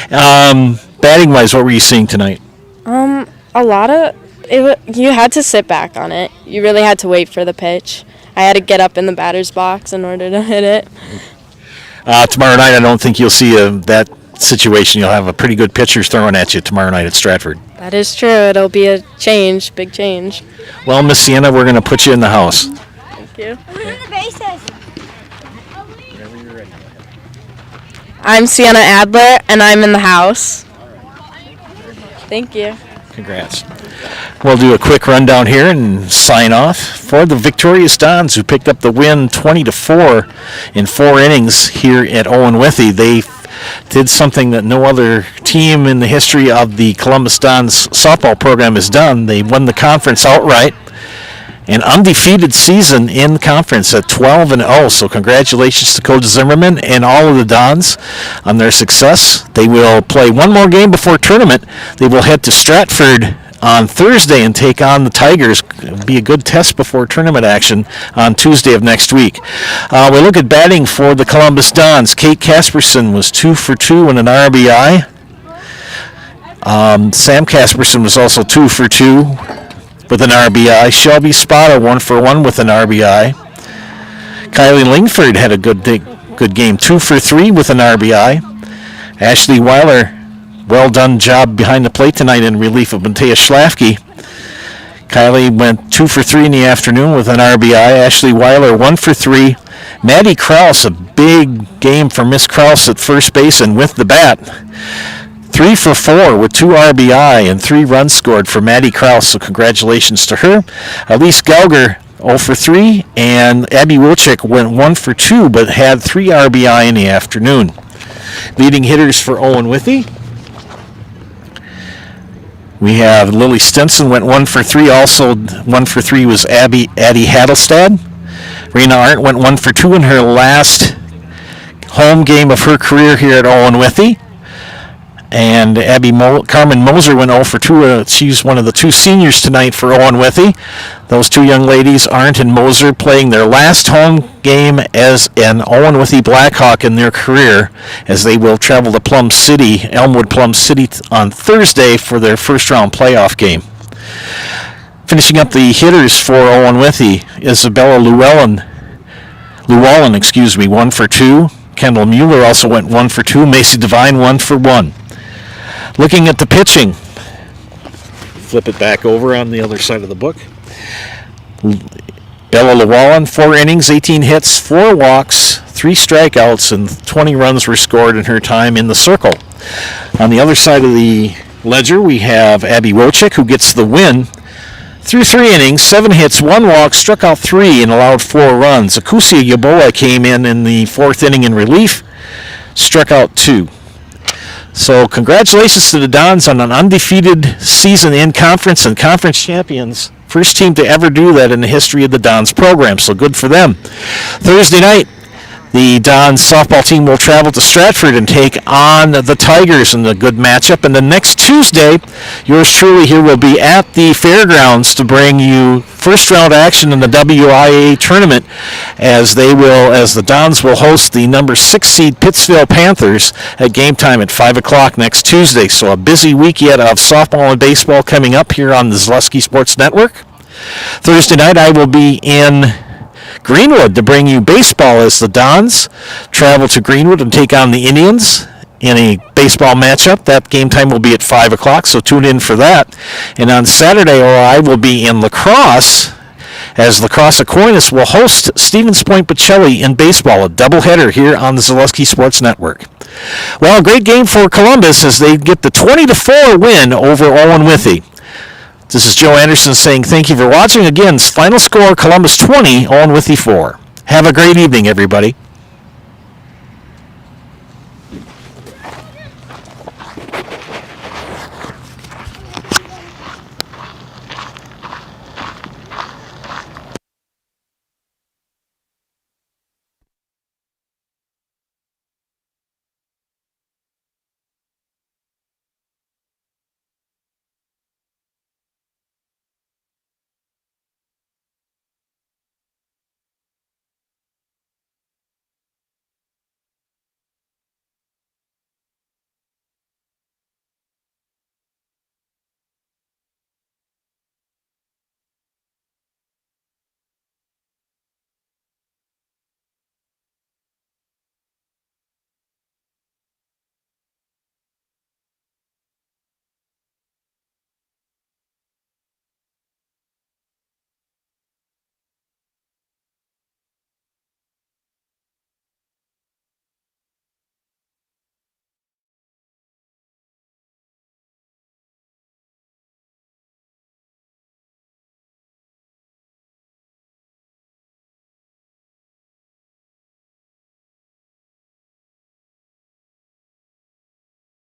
Batting-wise, what were you seeing tonight? A lot of it. You had to sit back on it. You really had to wait for the pitch. I had to get up in the batter's box in order to hit it. Tomorrow night, I don't think you'll see that situation. You'll have a pretty good pitchers throwing at you tomorrow night at Stratford. That is true. It'll be a change, big change. Well, Miss Sienna, we're going to put you in the house. Thank you. Who's in the bases? Whenever you're ready. I'm Sienna Adler, and I'm in the house. Thank you. Congrats. We'll do a quick rundown here and sign off. For the victorious Dons, who picked up the win 20-4 in 4 innings here at Owen-Withee, they did something that no other team in the history of the Columbus Dons softball program has done. They won the conference outright. An undefeated season in conference at 12-0. So congratulations to Coach Zimmerman and all of the Dons on their success. They will play one more game before tournament. They will head to Stratford on Thursday and take on the Tigers. It'll be a good test before tournament action on Tuesday of next week. We look at batting for the Columbus Dons. Kate Casperson was 2 for 2 in an RBI. Sam Casperson was also 2 for 2 with an RBI. Shelby Spada 1 for 1 with an RBI. Kylie Lingford had a good game, 2 for 3 with an RBI. Ashley Weiler, well done job behind the plate tonight in relief of Matea Schlafke. Kylie went 2 for 3 in the afternoon with an RBI. Ashley Weiler 1 for 3. Maddie Krause, a big game for Miss Krause at first base and with the bat. 3 for 4 with 2 RBI and 3 runs scored for Maddie Krause, so congratulations to her. Elise Gelger 0 for 3, and Abby Wilczyk went 1 for 2 but had 3 RBI in the afternoon. Leading hitters for Owen-Withee, we have Lily Stinson went 1 for 3. Also 1 for 3 was Addie Hadelstad. Rena Arndt went 1 for 2 in her last home game of her career here at Owen-Withee. And Carmen Moser went 0 for 2. She's one of the 2 seniors tonight for Owen-Withee. Those 2 young ladies, Arndt and Moser, playing their last home game as an Owen-Withee Blackhawk in their career, as they will travel to Elmwood Plum City on Thursday for their first-round playoff game. Finishing up the hitters for Owen-Withee, Isabella Llewellyn, 1 for 2. Kendall Mueller also went 1 for 2. Macy Devine 1 for 1. Looking at the pitching, flip it back over on the other side of the book. Bella Llewellyn, 4 innings, 18 hits, 4 walks, 3 strikeouts, and 20 runs were scored in her time in the circle. On the other side of the ledger, we have Abby Wilczyk, who gets the win. Through 3 innings, 7 hits, 1 walk, struck out 3, and allowed 4 runs. Akusia Yaboa came in the 4th inning in relief, struck out 2. So congratulations to the Dons on an undefeated season in conference and conference champions. First team to ever do that in the history of the Dons program, so good for them. Thursday night, the Dons softball team will travel to Stratford and take on the Tigers in a good matchup. And then next Tuesday, yours truly here will be at the fairgrounds to bring you first-round action in the WIAA tournament, as the Dons will host the number 6 seed Pittsville Panthers at game time at 5 o'clock next Tuesday. So a busy week yet of softball and baseball coming up here on the Zaleski Sports Network. Thursday night, I will be in Greenwood to bring you baseball as the Dons travel to Greenwood and take on the Indians in a baseball matchup. That game time will be at 5 o'clock, so tune in for that. And on Saturday, I will be in lacrosse, as Lacrosse Aquinas will host Stevens Point Bocelli in baseball, a doubleheader here on the Zaleski Sports Network. Well, a great game for Columbus as they get the 20-4 win over Owen-Withee. This is Joe Anderson saying thank you for watching. Again, final score, Columbus 20, Owen-Withee 4. Have a great evening, everybody.